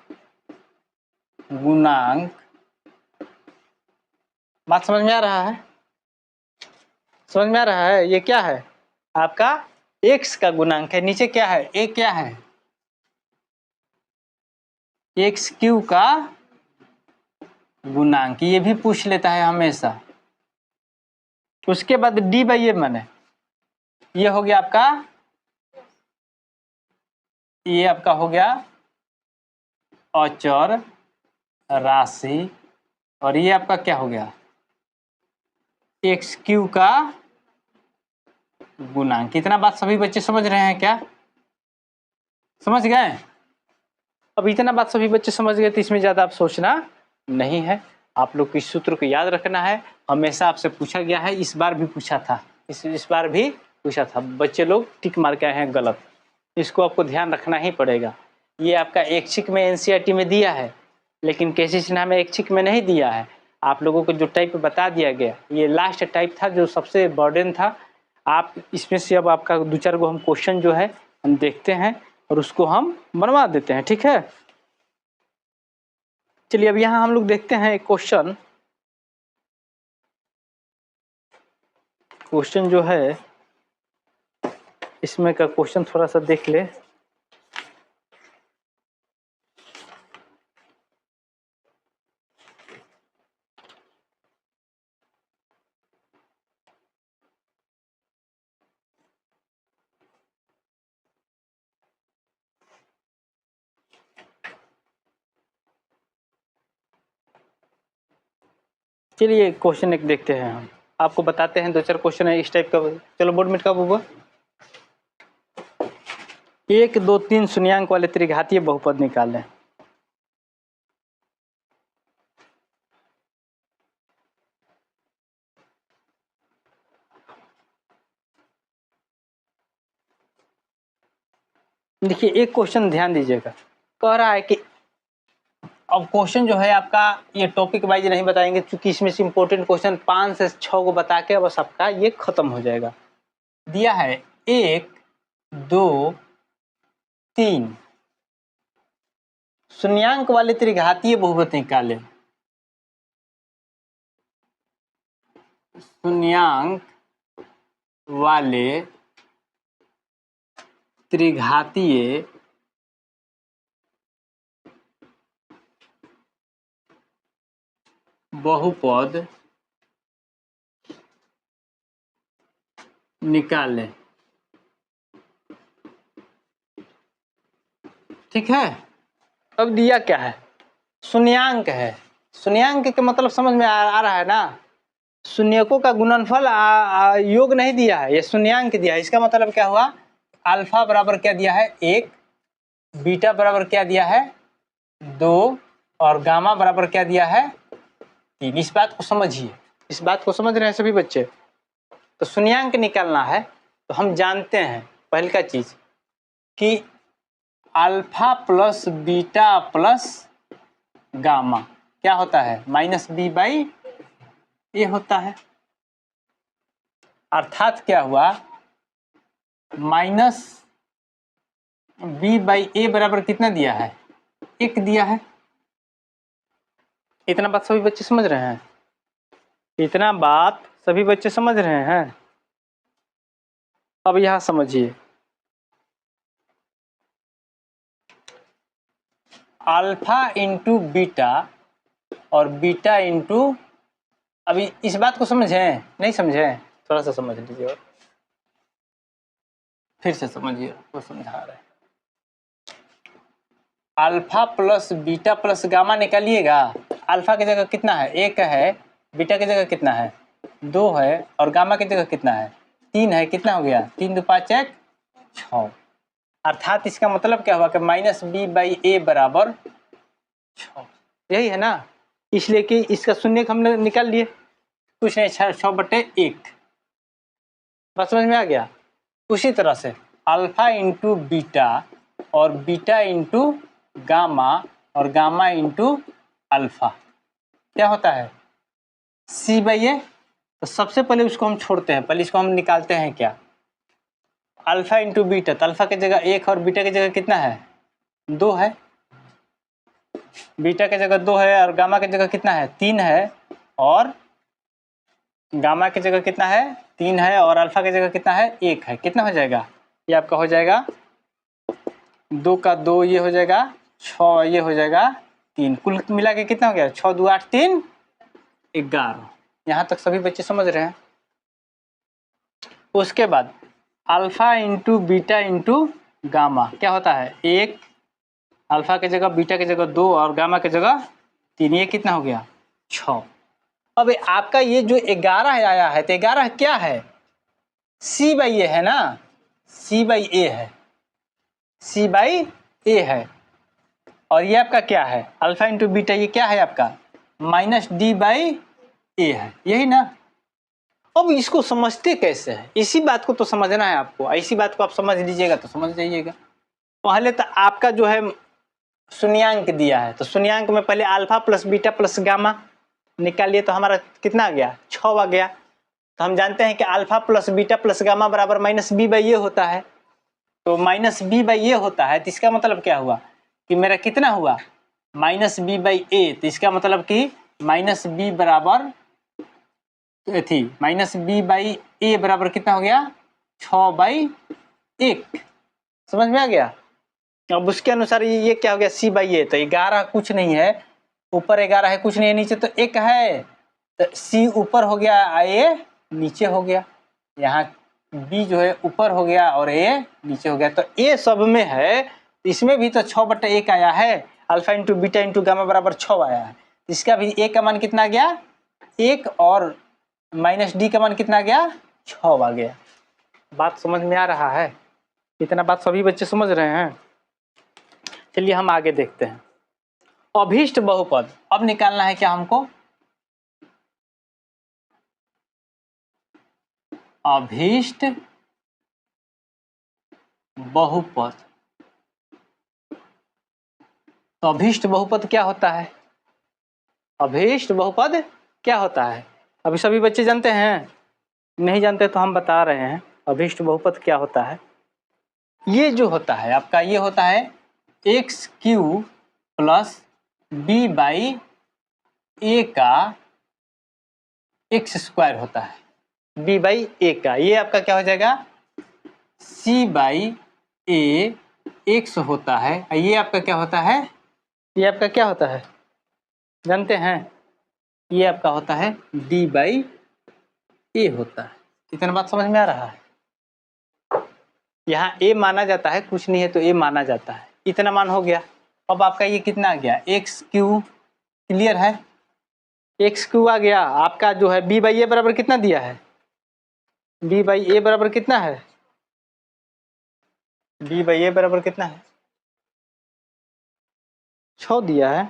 गुणांक। बात समझ में आ रहा है समझ में आ रहा है ये क्या है आपका एक्स का गुणांक है नीचे क्या है ए क्या है एक्स क्यू का गुणांक ये भी पूछ लेता है हमेशा। उसके बाद डी बाई ए माने ये हो गया आपका ये आपका हो गया अचर राशि और ये आपका क्या हो गया एक्स क्यू का गुणांक। इतना बात सभी बच्चे समझ रहे हैं क्या? समझ गए? अब इतना बात सभी बच्चे समझ गए तो इसमें ज्यादा आप सोचना नहीं है। आप लोग को इस सूत्र को याद रखना है। हमेशा आपसे पूछा गया है, इस बार भी पूछा था, इस बार भी पूछा था, बच्चे लोग टिक मार के आए हैं गलत। इसको आपको ध्यान रखना ही पड़ेगा। ये आपका ऐच्छिक में एनसीईआरटी में दिया है, लेकिन केसी सिन्हा में ऐच्छिक में नहीं दिया है। आप लोगों को जो टाइप बता दिया गया, ये लास्ट टाइप था जो सबसे बर्डन था। आप इसमें से अब आपका 2-4 गो हम क्वेश्चन जो है हम देखते हैं और उसको हम बनवा देते हैं, ठीक है? चलिए अब यहाँ हम लोग देखते हैं एक क्वेश्चन जो है, इसमें का क्वेश्चन थोड़ा सा देख ले। चलिए क्वेश्चन एक देखते हैं, हम आपको बताते हैं 2-4 क्वेश्चन है इस टाइप का। चलो बोर्ड में का होगा 1, 2, 3 शून्यांक वाले त्रिघातीय बहुपद निकालें। देखिए एक क्वेश्चन ध्यान दीजिएगा, कह रहा है कि अब क्वेश्चन जो है आपका ये टॉपिक वाइज नहीं बताएंगे, क्योंकि इसमें से इंपॉर्टेंट क्वेश्चन 5 से 6 को बता के बस आपका ये खत्म हो जाएगा। दिया है 1, 2, 3 शून्यांक वाले त्रिघातीय बहुपद निकाले। शून्यांक वाले त्रिघातीय बहुपद निकालें। ठीक है, अब दिया क्या है? शून्यांक है। शून्यांक के मतलब समझ में आ रहा है ना? शून्यकों का गुणनफल योग नहीं दिया है, ये शून्यांक दिया है। इसका मतलब क्या हुआ? अल्फा बराबर क्या दिया है? 1, बीटा बराबर क्या दिया है? 2 और गामा बराबर क्या दिया है? 3। इस बात को समझिए, इस बात को समझ रहे हैं सभी बच्चे? तो शून्यांक निकालना है तो हम जानते हैं पहली का चीज कि alpha plus beta plus gamma क्या होता है? -b/a होता है। अर्थात क्या हुआ? -b/a बराबर कितना दिया है? 1 दिया है। इतना बात सभी बच्चे समझ रहे हैं? इतना बात सभी बच्चे समझ रहे हैं? अब यहां समझिए, अल्फा इंटू बीटा और बीटा इंटू, अभी इस बात को समझे नहीं समझे? थोड़ा सा समझ लीजिए और फिर से समझिए, वो समझा रहे हैं। Alpha plus beta plus gamma निकालिएगा। अल्फा की जगह कितना है? 1 है। बीटा की जगह कितना है? 2 है। और गामा की जगह कितना है? 3 है। कितना हो गया? 3 2 5 1 6। अर्थात इसका मतलब क्या हुआ कि -b/a बराबर 6। यही है ना? इसलिए कि इसका शून्य हमने निकाल लिए, कुछ नहीं, 6/1। बात समझ में आ गया? उसी तरह से अल्फा इंटू बीटा और बीटा इंटू गामा और गामा इंटू अल्फा क्या होता है? c/a। तो सबसे पहले उसको हम छोड़ते हैं, पहले इसको हम निकालते हैं क्या? अल्फा इंटू बीटा, तो अल्फा की जगह 1 और बीटा की जगह कितना है? 2 है। बीटा की जगह 2 है और गामा की जगह कितना है? 3 है। और गामा की जगह कितना है? 3 है। और अल्फा की जगह कितना है? 1 है। कितना हो जाएगा? ये आपका हो जाएगा 2 का 2, ये हो जाएगा 6, ये हो जाएगा 3। कुल मिला के कितना हो गया? 6 2 8 3 11। यहाँ तक सभी बच्चे समझ रहे हैं? उसके बाद alpha into beta into gamma क्या होता है? 1, अल्फा की जगह बीटा की जगह 2 और गामा की जगह 3। ये कितना हो गया? 6। अब आपका ये जो 11 आया है तो 11 क्या है, सी बाई ए है ना, सी बाई ए है, सी बाई ए है। और ये आपका क्या है, अल्फा इंटू बीटा, ये क्या है आपका माइनस डी बाई ए है, यही ना। अब इसको समझते कैसे है, इसी बात को तो समझना है आपको, इसी बात को आप समझ लीजिएगा तो समझ जाइएगा। पहले तो आपका जो है शून्यांक दिया है, तो शून्यांक में पहले alpha plus beta plus gamma निकालिए, तो हमारा कितना आ गया, 6 आ गया। तो हम जानते हैं कि alpha plus beta plus gamma बराबर माइनस बी बाई ए होता है, तो माइनस बी बाई ए होता है, तो इसका मतलब क्या हुआ कि मेरा कितना हुआ माइनस बी बाई ए, तो इसका मतलब कि माइनस बी बराबर थी, माइनस बी बाई ए बराबर कितना हो गया 6/1, समझ में आ गया। अब उसके अनुसार ये क्या हो गया सी बाई ए, तो 11 कुछ नहीं है, ऊपर 11 है कुछ नहीं है, नीचे तो 1 है, तो सी ऊपर हो गया ए नीचे हो गया, यहाँ बी जो है ऊपर हो गया और ए नीचे हो गया, तो ए सब में है, इसमें भी तो 6/1 आया है, alpha into beta into gamma बराबर 6 आया है, इसका भी ए का मान कितना आ गया 1 और माइनस डी का मान कितना आ गया 6 आ गया। बात समझ में आ रहा है, इतना बात सभी बच्चे समझ रहे हैं। चलिए हम आगे देखते हैं, अभीष्ट बहुपद अब निकालना है क्या हमको, अभीष्ट बहुपद। तो अभीष्ट बहुपद क्या होता है, अभीष्ट बहुपद क्या होता है, अभी सभी बच्चे जानते हैं, नहीं जानते तो हम बता रहे हैं अभीष्ट बहुपद क्या होता है। ये जो होता है आपका, ये होता है x cube plus b by a का एक्स स्क्वायर होता है, बी बाई ए का, ये आपका क्या हो जाएगा सी बाई ए एक्स होता है, ये आपका क्या होता है, ये आपका क्या होता है जानते हैं, ये आपका होता है डी बाई ए होता है। इतना बात समझ में आ रहा है, यहाँ ए माना जाता है, कुछ नहीं है तो ए माना जाता है, इतना मान हो गया। अब आपका ये कितना आ गया एक्स क्यू, क्लियर है, एक्स क्यू आ गया आपका जो है बी बाई ए बराबर कितना दिया है, बी बाई ए बराबर कितना है, बी बाई ए बराबर कितना है 6 दिया है,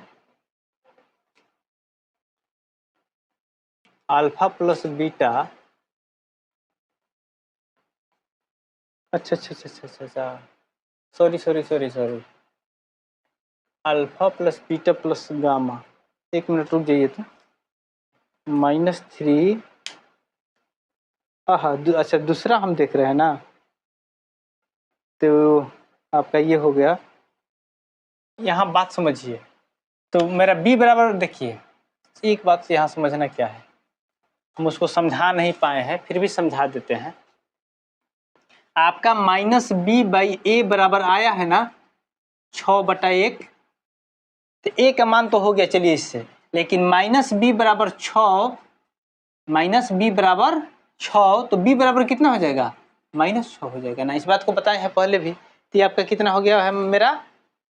अल्फा प्लस बीटा, अच्छा अच्छा अच्छा अच्छा अच्छा, sorry, alpha plus beta plus gamma, एक मिनट रुक जाइए तो, -3, अच्छा दूसरा हम देख रहे हैं ना, तो आपका ये हो गया, यहाँ बात समझिए, तो मेरा b बराबर देखिए, एक बात से यहाँ समझना क्या है, हम उसको समझा नहीं पाए हैं फिर भी समझा देते हैं। आपका माइनस बी बाई ए बराबर आया है ना 6/1, तो ए का मान तो हो गया चलिए इससे, लेकिन माइनस बी बराबर 6, माइनस बी बराबर 6, तो बी बराबर कितना हो जाएगा -6 हो जाएगा ना, इस बात को बताए हैं पहले भी। तो ये आपका कितना हो गया है मेरा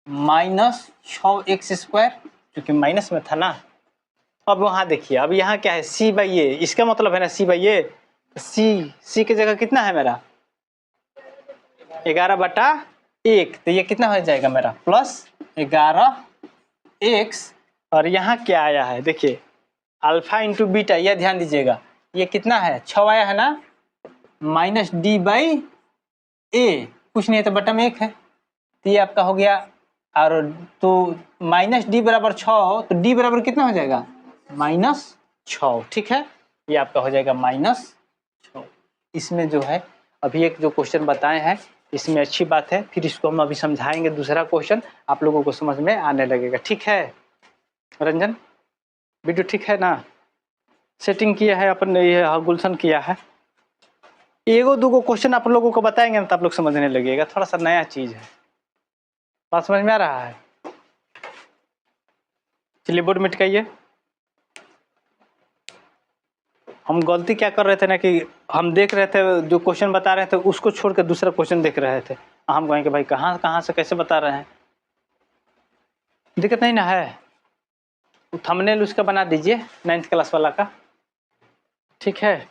-6x², क्योंकि माइनस में था ना। अब वहाँ देखिए, अब यहाँ क्या है सी बाई ए, इसका मतलब है ना सी बाई ए, तो सी की जगह कितना है मेरा 11/1, तो ये कितना हो जाएगा मेरा +11x, और यहाँ क्या आया है देखिए अल्फा इंटू बीटा, यह ध्यान दीजिएगा, ये कितना है 6 आया है ना, माइनस डी बाई ए, कुछ नहीं है तो बटा में 1 है, तो ये आपका हो गया, और तो माइनस डी बराबर 6, तो डी बराबर कितना हो जाएगा -6, ठीक है, ये आपका हो जाएगा -6। इसमें जो है अभी एक जो क्वेश्चन बताए हैं इसमें अच्छी बात है, फिर इसको हम अभी समझाएंगे, दूसरा क्वेश्चन आप लोगों को समझ में आने लगेगा, ठीक है रंजन, वीडियो ठीक है ना, सेटिंग किया है अपन ने, ये गुलशन किया है, एगो दूगो क्वेश्चन आप लोगों को बताएंगे ना तो आप लोग समझने लगेगा, थोड़ा सा नया चीज है, बात समझ में आ रहा है। चलिए बोर्ड मिटाइए, हम गलती क्या कर रहे थे ना कि हम देख रहे थे जो क्वेश्चन बता रहे थे उसको छोड़ कर दूसरा क्वेश्चन देख रहे थे, हम कहेंगे भाई कहाँ से कैसे बता रहे हैं, दिक्कत नहीं ना है, थंबनेल उसका बना दीजिए 9th क्लास वाला का। ठीक है।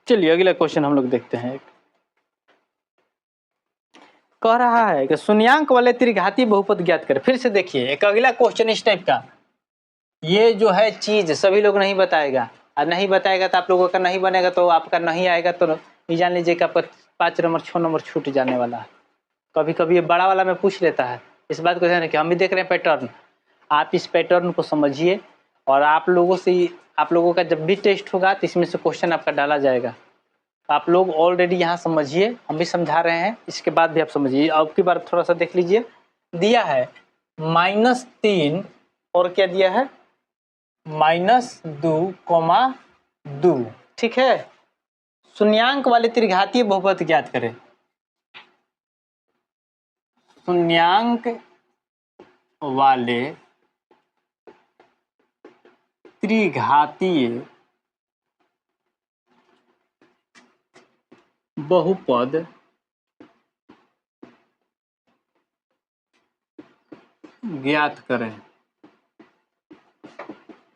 चलिए अगला क्वेश्चन हम लोग देखते हैं। कह रहा है कि शून्यांक वाले त्रिघाती बहुपद ज्ञात करें। फिर से देखिए एक अगला क्वेश्चन इस टाइप का। ये जो है चीज सभी लोग नहीं बताएगा, और नहीं बताएगा तो आप लोगों का नहीं बनेगा, तो आपका नहीं आएगा तो ये जान लीजिए कि आपका 5 नंबर 6 नंबर छूट जाने वाला है। कभी कभी ये बड़ा वाला में पूछ लेता है। इस बात को ध्यान रखिए, हम भी देख रहे हैं पैटर्न, आप इस पैटर्न को समझिए और आप लोगों का जब भी टेस्ट होगा तो इसमें से क्वेश्चन आपका डाला जाएगा। आप लोग ऑलरेडी यहाँ समझिए, हम भी समझा रहे हैं, इसके बाद भी आप समझिए। अब की बार थोड़ा सा देख लीजिए, दिया है -3 और क्या दिया है -2,2। ठीक है। शून्यांक वाले त्रिघातीय बहुपद ज्ञात करें। शून्यांक वाले त्रिघातीय बहुपद ज्ञात करें।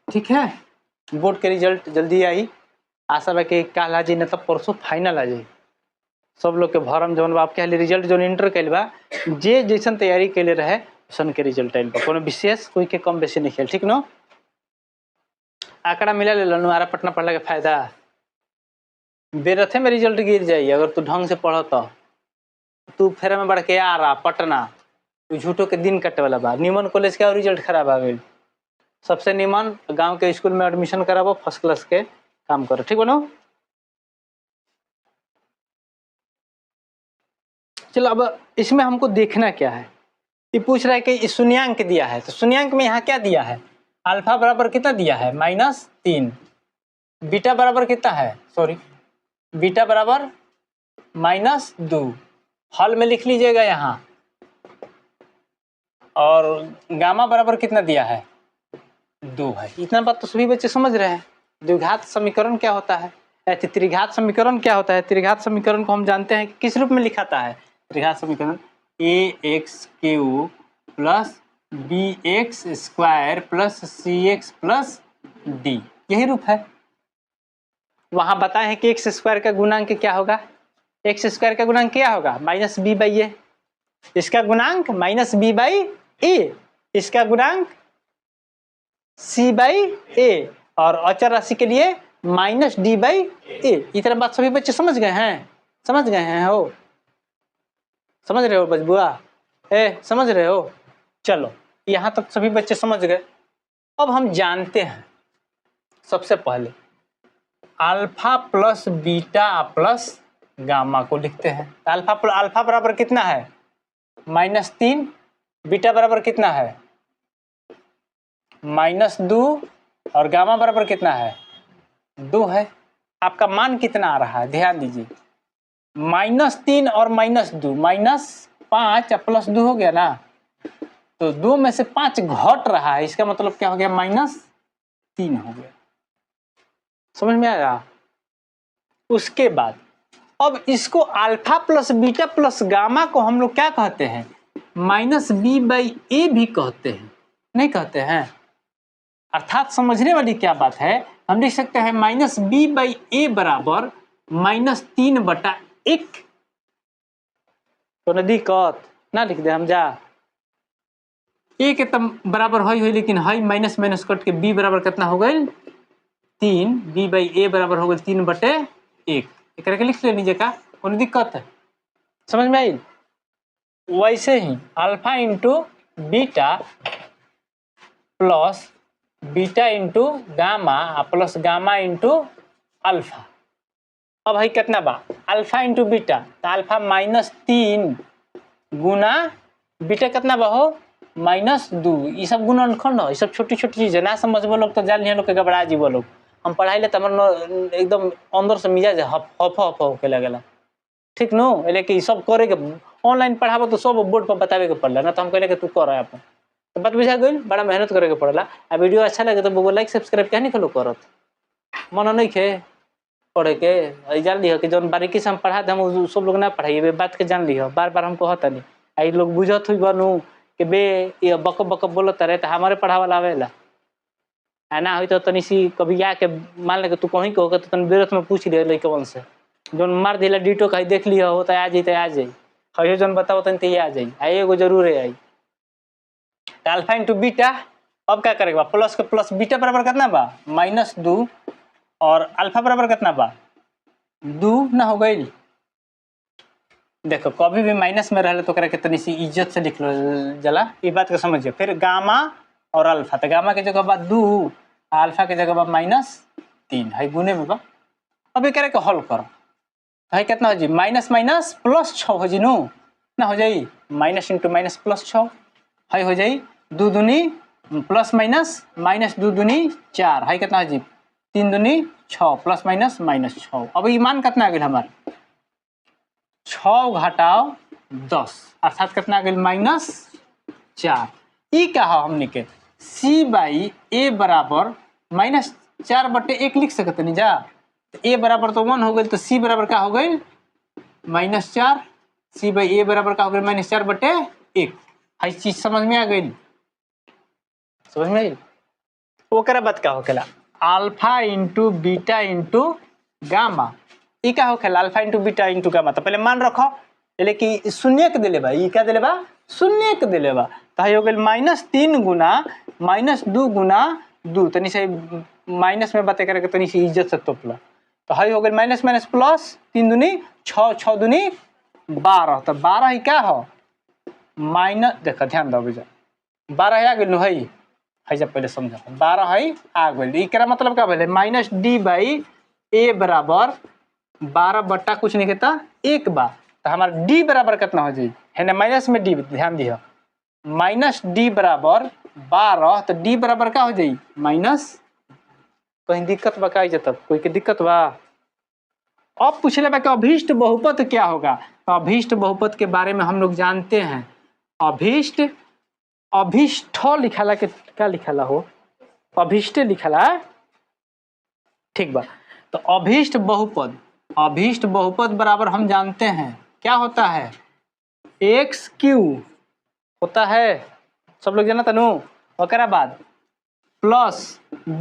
ठीक है। बोर्ड के रिजल्ट जल्दी आई, आशा है कि कल आ जाए न तब परसों फाइनल आ जाए। सब लोग के भरम जौन बाप के रिजल्ट जो इंटर कैल बा, जे जैसन तैयारी कैले रहे सन के रिजल्ट आयल बा। कोनो विशेष कोई के कम बेसी नहीं खेल। ठीक न। आंकड़ा मिला ले लो, आरा पटना पढ़ला के फायदा बेरथे में रिजल्ट गिर जाई अगर तू ढंग से पढ़ तो। तू फेरा में बढ़ के आ रहा पटना, तू झूठो के दिन कटे वाला बा। निमन कॉलेज के रिजल्ट खराब आ गई। सबसे निमन गांव के स्कूल में एडमिशन कराबो, फर्स्ट क्लास के काम करो। ठीक बनो। चलो अब इसमें हमको देखना क्या है। ये पूछ रहा है कि शून्यांक दिया है, तो शून्यांक में यहाँ क्या दिया है, अल्फा बराबर कितना दिया है -3, बीटा बराबर कितना है, सॉरी बीटा बराबर -2। हल में लिख लीजिएगा यहाँ। और गामा बराबर कितना दिया है 2 है। इतना बात तो सभी बच्चे समझ रहे हैं। द्विघात समीकरण क्या होता है, त्रिघात समीकरण क्या होता है। त्रिघात समीकरण को हम जानते हैं कि किस रूप में लिखाता है। त्रिघात समीकरण ax³ plus bx² plus cx plus d, यही रूप है। वहां बताए हैं कि x² का गुणांक क्या होगा, x² का गुणांक क्या होगा -b/a। इसका गुणांक -b/a, इसका गुणांक c/a, और अचर राशि के लिए -d/a। इतना बात सभी बच्चे समझ गए हैं, समझ गए हैं हो, समझ रहे हो बचबुआ, समझ रहे हो। चलो यहां तक सभी बच्चे समझ गए। अब हम जानते हैं सबसे पहले alpha plus beta plus gamma को लिखते हैं। अल्फा बराबर कितना है -3, बीटा बराबर कितना है -2, और गामा बराबर कितना है 2 है। आपका मान कितना आ रहा है ध्यान दीजिए, -3 और -2, -5 प्लस 2 हो गया ना, तो 2 में से 5 घट रहा है, इसका मतलब क्या हो गया -3 हो गया। समझ में आया। उसके बाद अब इसको alpha plus beta plus gamma को हम लोग क्या कहते हैं -b/a भी कहते हैं, नहीं कहते हैं। अर्थात समझने वाली क्या बात है, हम लिख सकते हैं -b/a बराबर -3/1। तो न दिक्कत ना लिख दे हम जा, a के तब बराबर हई लेकिन हई माइनस माइनस कट के b बराबर कितना हो गई 3, b/a बराबर हो गई 3/1। एक के लिख ले लीजिए का, कोई दिक्कत है, समझ में आई। वैसे ही alpha into beta plus beta into gamma plus gamma into alpha. अब भाई कितना बा अल्फा इंटू बीटा, तो अल्फा -3 गुना बीटा कितना बा हो -2। ये सब गुणनखंड हो, ये सब छोटी छोटी चीज है ना समझबो लोग तो जान लोग के घबरा जीवो लोग। हम पढ़ाई ले तमन एकदम अंदर से मिजाज हफ होके लगेला। ठीक नो, लेकिन सब करे के ऑनलाइन पढ़ाबो तो सब बोर्ड पर बतावे के पड़ला ना, तो हम कहले कि तू कर अपन। तो बात बुझा गई, बड़ा मेहनत करे के पड़ला। आ वीडियो अच्छा लगे तो लाइक सब्सक्राइब क्या नहीं करो करत, मन नहीं खे पढ़े के जान लियो कि जौन बारीकी से हम पढ़ा दे हम सब लोग ना पढ़ाइए बात के जान लियो बार बार हमको कहता नहीं आई लोग बुझत हुई बनू कि बे ये बक बक बोलत रहे तो हमारे पढ़ावल आवेला ना हुई तो तनी सी कभी आके मान ले तू कहीं कहोगे तो तनी बेरत में पूछ ले लइकवन से जौन मार दिला डिटो कहीं देख लियो हो तो आ जाई कहियो जौन बताओ तनी आ जाई आई एगो जरूर है आई अल्फा इंटू बीटा अब क्या करेगा प्लस के प्लस बीटा बराबर कितना बा -2 और अल्फा बराबर कितना बा 2 ना हो गई देखो कभी भी माइनस में रहे तो करे तनी सी इज्जत से लिख लो जला ये बात को समझिए फिर गामा और अल्फा तो गामा के जगह बा 2 अल्फा के जगह बा -3 है गुने में बा अब ये करे के हल करो है कितना हो जी माइनस माइनस प्लस 6 हो जी नो ना हो जाई माइनस इंटू माइनस प्लस 6 है हो जाई 2 दूनी प्लस माइनस -2 दूनी 4 है कितना हो जी 3 दूनी 6 प्लस माइनस -6 अब ये मान कितना आ गया हमारे 6 घटाओ 10 अर्थात कितना आ गया -4 ई क्या है हमने के c/a बराबर -4/1 लिख सकते नहीं जा a बराबर तो 1 हो गई तो c बराबर क्या हो गई -4 c/a बराबर क्या हो गई -4/1 है चीज समझ में आ गई समझ में आई ओकरा बात का होखेला alpha into beta into gamma ई का होखेला alpha into beta into gamma तो पहले मान रखो पहले कि शून्य के दिले बा ई क्या दिले बा शून्य के दिले बा तो है हो गइल -3 गुना -2 गुना 2 तनी से माइनस में बातें करे तनी से इज्जत से तोपला तो है हो गइल माइनस माइनस प्लस 3 दूनी 6 6 दूनी 12 तो 12 ही क्या हो माइनस देखो ध्यान दो बेजा 12 आ गइल है जब पहले समझा 12 है आ गइल एकरा मतलब का भेले -d/a बराबर 12 बट्टा कुछ नहीं कहता 1 बा तो हमारा d बराबर कितना हो जाई है ना माइनस में d ध्यान दियो -d बराबर 12 तो d बराबर क्या हो जाई माइनस कहीं दिक्कत बा का जब कोई के दिक्कत बा अब पूछले बा कि अभीष्ट बहुपद क्या होगा तो अभीष्ट बहुपद के बारे में हम लोग जानते हैं अभीष्ट अभीष्ट लिखाला के क्या लिखाला हो अभीष्ट लिखाला ठीक बा तो अभीष्ट बहुपद बराबर हम जानते हैं क्या होता है x³ होता है सब लोग जाना तनु ओकरा बाद plus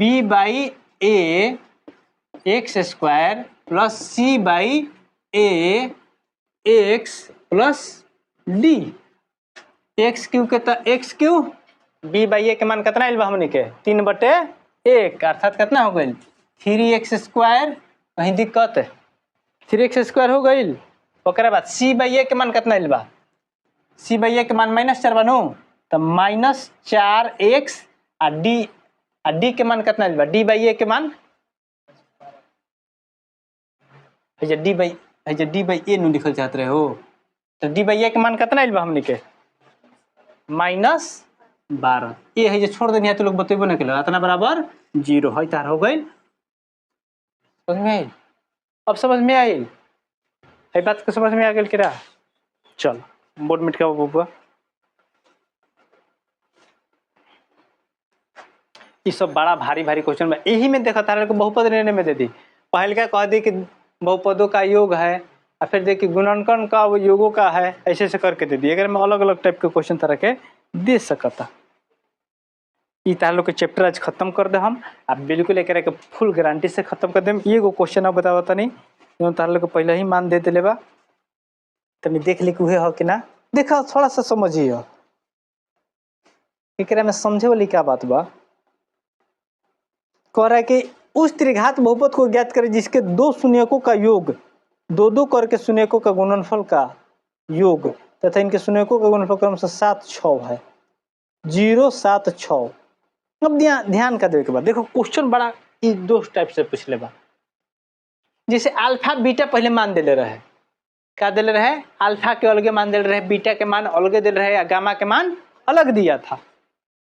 b/a x² plus c/a x plus d x³ के तो x³ b/a के मान कितना आइल बा हमने के 3/1 अर्थात कितना हो गइल 3x² कहीं दिक्कत 3x² हो गइल ओकरा बाद c/a के मान कितना आइल बा c/a के मान -4 बनू तो -4x आ d के मान कितना आइल बा d/a के मान है जे d/a नु लिखल चाहत रहे हो तो d/a के मान कितना आइल बा हमने के -12 ये है जे छोड़ देनी तो लोग बतेबो ना केला इतना बराबर 0 है तार हो गइल समझ में आई अब समझ में आई है बात को समझ में आ गेल केरा चल बोर्ड मिट का बुआ ये सब बड़ा भारी भारी क्वेश्चन में यही में देखा तारा को बहुपद लेने में दे दी पहले क्या कह दी कि बहुपदों का योग है और फिर देखिए गुणनखंड का वो योगों का है ऐसे ऐसे करके दे दी अगर मैं अलग अलग टाइप के क्वेश्चन तरह के दे सकता ये तार लोग के चैप्टर आज खत्म कर दे हम आप बिल्कुल एक के फुल गारंटी से खत्म कर दे ये क्वेश्चन अब बतावा नहीं जो तार लोग पहले ही मान दे दिले बा तनी देख ली हुए हो कि ना देखा थोड़ा सा समझिए एकरा में समझे वाली क्या बात बा कह रहा है कि उस त्रिघात बहुपद को ज्ञात करें जिसके दो शून्यकों का योग दो करके शून्यकों का गुणनफल का योग तथा इनके शून्यकों का गुणनफल क्रमशः 7 6 है 0 7 6 अब ध्यान का देने के बाद देखो क्वेश्चन बड़ा इस दो टाइप से पूछ ले बा जैसे अल्फा बीटा पहले मान दे रहे क्या दे रहे अल्फा के अलगे मान दे रहे बीटा के मान अलगे दे रहे गामा के मान अलग दिया था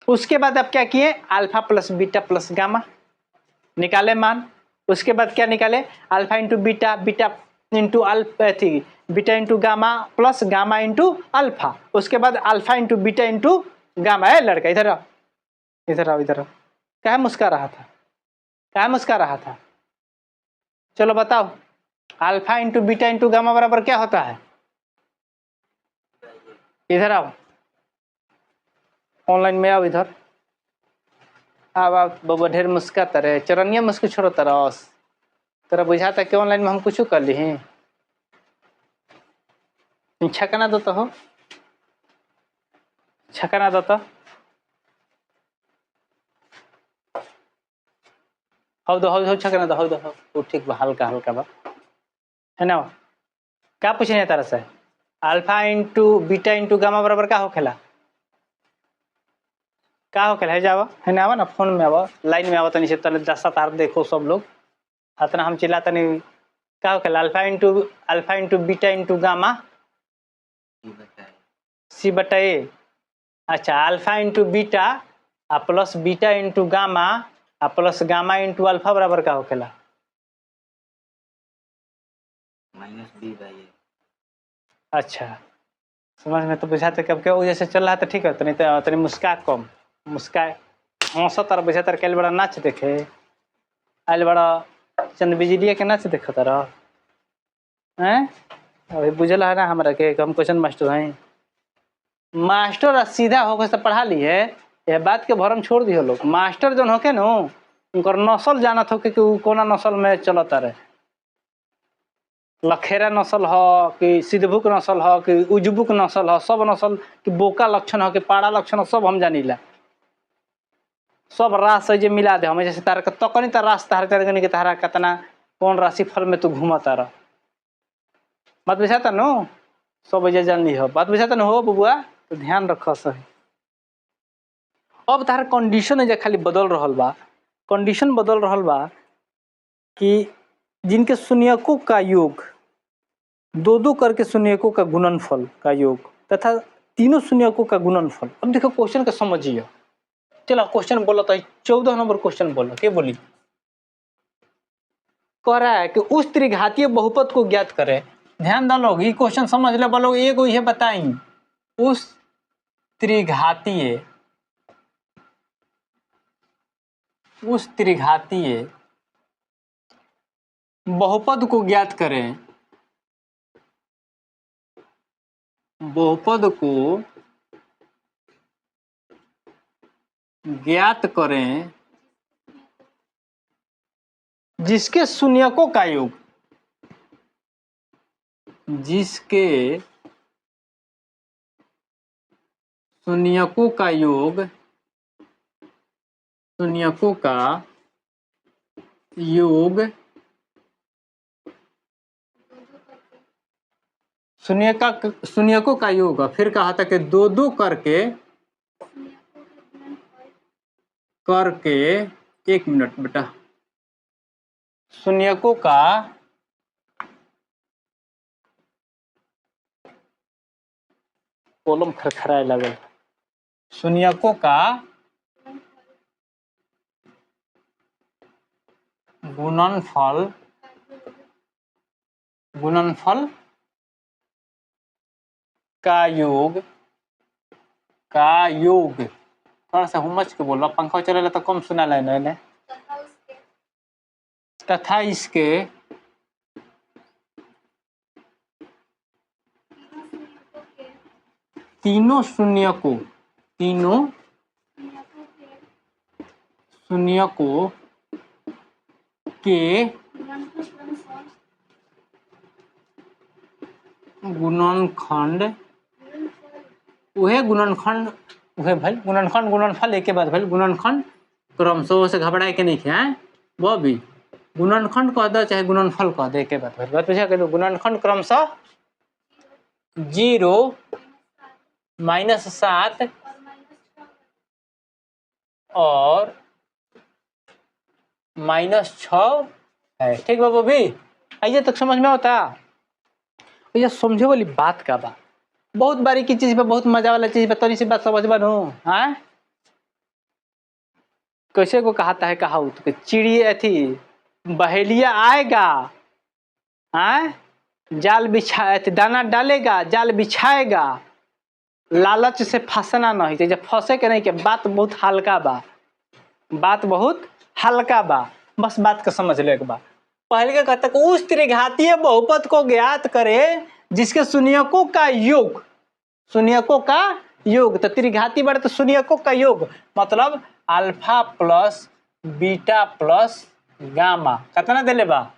उसके बाद अब क्या किए alpha plus beta plus gamma निकाले मान उसके बाद क्या निकाले alpha into beta beta into alpha थी beta into gamma plus gamma into alpha उसके बाद alpha into beta into gamma है लड़का इधर आओ इधर आओ इधर आओ क्या मुस्कुरा रहा था क्या मुस्कुरा रहा था चलो बताओ, alpha into beta into gamma बराबर क्या होता है? इधर आओ, ऑनलाइन में आओ इधर। अब आप बबा ढेर मुस्काता रहे, चरनिया मुस्क छोड़ो तरस। तेरा बुझाता कि ऑनलाइन में हम कुछ कर ली हैं? छकना दो तो हो, छकना दो तो हो छकना दो, हो वो ठीक बा, हल्का हल्का बा, है ना? क्या पूछने है तारा से? Alpha into beta into gamma बराबर क्या होखेला? क्या होखेला है? जावा है ना, आवा ना, फोन में आवा, लाइन में आवा, तनी से तले 10 तार देखो सब लोग, इतना हम चिल्लाता नहीं। क्या होखेला? Alpha into beta into gamma c बटा ए। अच्छा, अल्फा इंटू बीटा आ प्लस बीटा इंटू गामा आ प्लस गामा इंटू अल्फा बराबर का होखेला? -b/a। अच्छा, समझ में तो बुझाते कब क्या जैसे चल रहा है तो ठीक है, तनी मुस्का कम, मुस्का हंसा तार बुझा तार, कल बड़ा नाच देखे आयल बड़ा चंद बिजलिया के नाच देखा तारा हैं? अभी बुझल है ना हमारा के हम क्वेश्चन मास्टर हैं। मास्टर सीधा होकर से पढ़ा ली है, यह बात के भरम छोड़ दियो लोग। मास्टर जो होके नो उनकर नस्ल जानत हो कि कोना नस्ल में चलता रहे, लखेरा नस्ल हो कि सिद्धभुक नस्ल हो कि उजबुक नस्ल हो, सब नस्ल कि बोका लक्षण हो कि पाड़ा लक्षण हो, सब हम जानीला। सब रास से मिला दे हमें, जैसे तारा तकनी तार रास तार के तारा कितना कौन राशि फल में तू घूमता रह, बात बुझाता नो, सब वजह जान ली हो, बात बुझाता न हो बबुआ, तो ध्यान रखो सही। अब तार कंडीशन है खाली बदल रहल बा, कंडीशन बदल रहल बा कि जिनके शून्यकों का योग दो करके शून्यकों का गुणनफल का योग तथा तीनों शून्यकों का गुणनफल। अब देखो क्वेश्चन का समझिए, चलो क्वेश्चन बोलो तो 14 नंबर क्वेश्चन बोलो, क्या बोली? कह रहा है कि उस त्रिघातीय बहुपद को ज्ञात करें। ध्यान दो लोग, ये क्वेश्चन समझ ले बोलो, एक ये बताई उस त्रिघातीय बहुपद को ज्ञात करें, बहुपद को ज्ञात करें जिसके शून्यकों का योग, जिसके शून्यकों का योग, शून्यकों का योग शून्यकों का योग, फिर कहा था कि दो करके एक मिनट बेटा, शून्यकों का कॉलम खरखराए लगल, शून्यकों का गुणनफल का योग थोड़ा सा हुमच के बोलो, पंखा चलेला तो कम सुना लेना, तथा इसके तीनों शून्यकों के गुणनखंड, उहे भाई गुणनफल एक बात भाई, गुणनखंड क्रमशः से घबराए के नहीं है वो भी गुणनखंड कह दो चाहे गुणनफल कह दे, के बात भाई, बात पूछा करो, गुणनखंड क्रमशः 0 -7 और -6 है, ठीक बाबू भी आइए तक समझ में आता। ये समझे वाली बात का बा, बहुत बारीकी चीज पे, बहुत मजा वाला चीज पे, तोरी सी बात समझ बनू हाँ। कैसे को कहता है कहावत कि चिड़िया थी बहेलिया आएगा, हाँ जाल बिछा दाना डालेगा जाल बिछाएगा, लालच से फंसना नहीं चाहिए, जब फंसे के नहीं के बात बहुत हल्का बा, बात बहुत हल्का बा, बस बात को समझ ले एक बार। पहले क्या कहता है, उस त्रिघातीय बहुपद को ज्ञात करे जिसके शून्यकों का योग, शून्यकों का योग, तो त्रिघाती बढ़े तो शून्यकों का योग मतलब alpha plus beta plus gamma कितना दिले बा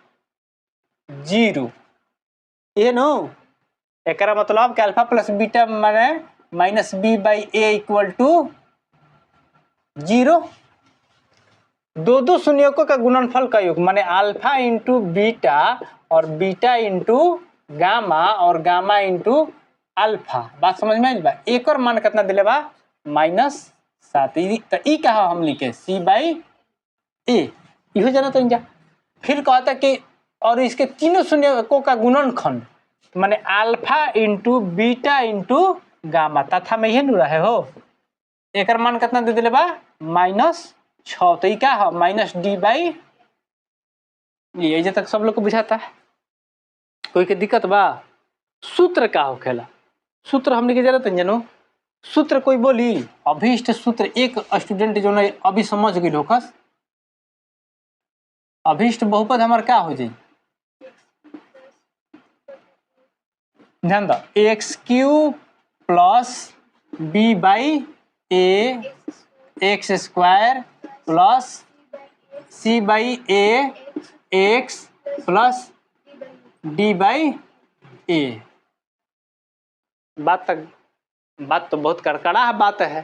0। ये नो एक मतलब कि अल्फा प्लस बीटा माने minus b by a equal to 0। दो शून्यकों का गुणनफल का योग माने अल्फा इंटू बीटा और बीटा इंटू गामा और गामा इंटू अल्फा। बात समझ में आई बा। एक और मान कितना दिले बा -7। तो ई कहा हम लिखे सी बाई ए इहो जाना तो इंजा। फिर कहता कि और इसके तीनों शून्यकों का गुणनखंड माने alpha into beta into gamma तथा में ये नु रहे हो। एक मान कितना दे दिले बा -6। तो ये क्या है माइनस डी बाई ये तक सब लोग को बुझाता है। कोई के दिक्कत बा? सूत्र का हो खेला, सूत्र हमने के जरूरत है जनो। सूत्र कोई बोली अभीष्ट सूत्र एक स्टूडेंट जो ने अभी समझ गई होकस। अभीष्ट बहुपद हमार क्या हो जाए ध्यान दो, x cube plus b by a x square plus c by a x plus d by a. बात तो बहुत कड़कड़ा है बात है।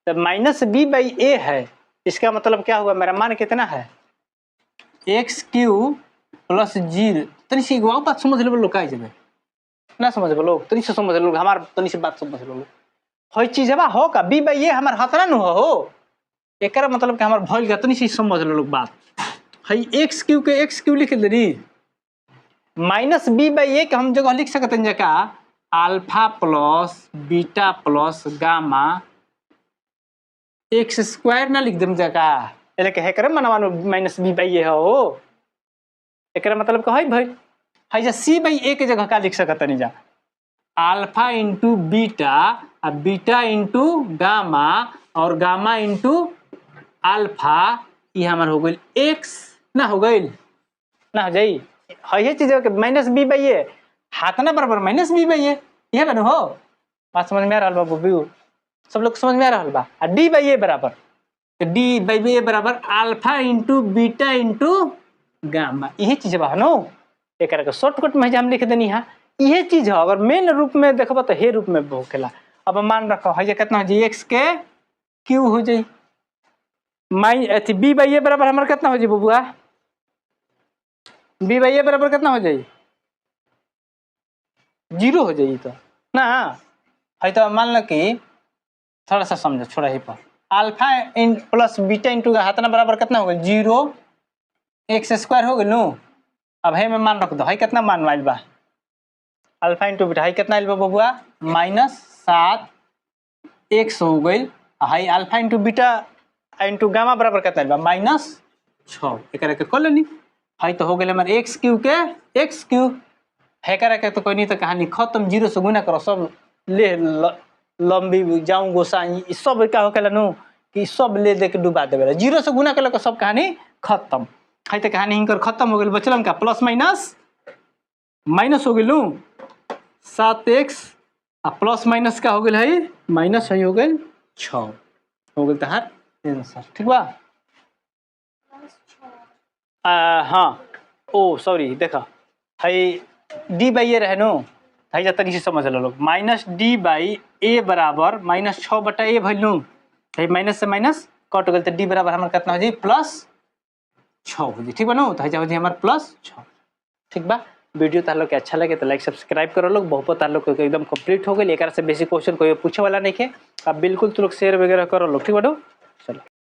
तो माइनस बी बाई ए है, इसका मतलब क्या हुआ, मेरा मान कितना है एक्स क्यूब प्लस 0। तनी सी बात समझ लो लोग का जब ना समझ लो तनी से समझ लो हमार तनी से बात समझ लो। हर चीज हो का बी बाई ए हमार हतरा न हो एक मतलब कि हमार भइल का तनी से समझ लो लोग बात है। एक्स क्यूब के एक्स क्यूब लिख दे माइनस बी बाई ए के हम जगह लिख सकते हैं जका alpha plus beta plus gamma x square ना लिख दम जका एले के हेकर मनवानो माइनस बी बाई ए हो। एकरा मतलब का है भाई है जा सी बाई ए के जगह का लिख सकते नहीं जा अल्फा इंटू बीटा और बीटा इंटू गामा और गामा इंटू अल्फा। ये हमार हो गई एक्स ना हो गई ना हो जाई है ये चीज के माइनस बी बाई ए हाथ ना बराबर माइनस बी बाई ए ये बनो हो। बात समझ में आ रहा बा बबू सब लोग समझ में आ रहा बा। और डी बाई ए बराबर डी बाई ए बराबर alpha into beta into gamma यही चीज बा नो। एक शॉर्टकट में हम लिख देनी है यही चीज है। अगर मेन रूप में देखब तो हे रूप में होखेला। अब मान रखो है कितना हो जाए एक्स के क्यू हो जाए माइन अथी बी बाई ए बराबर हमारा कितना हो जाए बबुआ बी बाई ए बराबर कितना हो जाए 0 हो जाए तो ना है। तो मान लो कि थोड़ा सा समझो छोड़ा ही पर alpha in plus beta into का हाथ ना बराबर कितना हो गया 0 एक्स स्क्वायर हो गया नो। अब है मैं मान रख दो है कितना मान आइल बा अल्फा इंटू बीटा है कितना आइल बा बबुआ -7 एक्स हो गई है alpha into beta into gamma बराबर कितना आइल बा -6। एक कर लेनी है तो हो गए हमारे एक्स क्यू के एक्स क्यू है के तो कोई नहीं तो कहानी खत्म। 0 से गुना करो सब ले लंबी जाऊँ गोसाई सब क्या होकेला नु कि सब ले दे के डुबा देवे 0 से गुना कर सब कहानी खत्म है। तो कहानी हिंकर खत्म हो गई बचल का प्लस माइनस हो गई 7x प्लस माइनस का हो गई है माइनस है हो गई 6 हो गई तहार आंसर ठीक बा। हाँ ओ सॉरी देखा है डी बाई ए रहे नो है जा तनी से समझ लो लोग माइनस डी बाई ए बराबर -6 बटा ए भइल नु है माइनस से माइनस कट गल तो डी बराबर हमार कितना हो जाए +6 हो जाए ठीक बा नो। तो है जा हो जाए हमार +6 ठीक बा। वीडियो तार लोग के अच्छा लगे तो लाइक सब्सक्राइब करो लोग बहुत तार लोग एकदम कंप्लीट हो गई। एक से बेसिक क्वेश्चन कोई पूछे वाला नहीं है अब बिल्कुल तो लोग शेयर वगैरह करो लोग ठीक बा। चलो।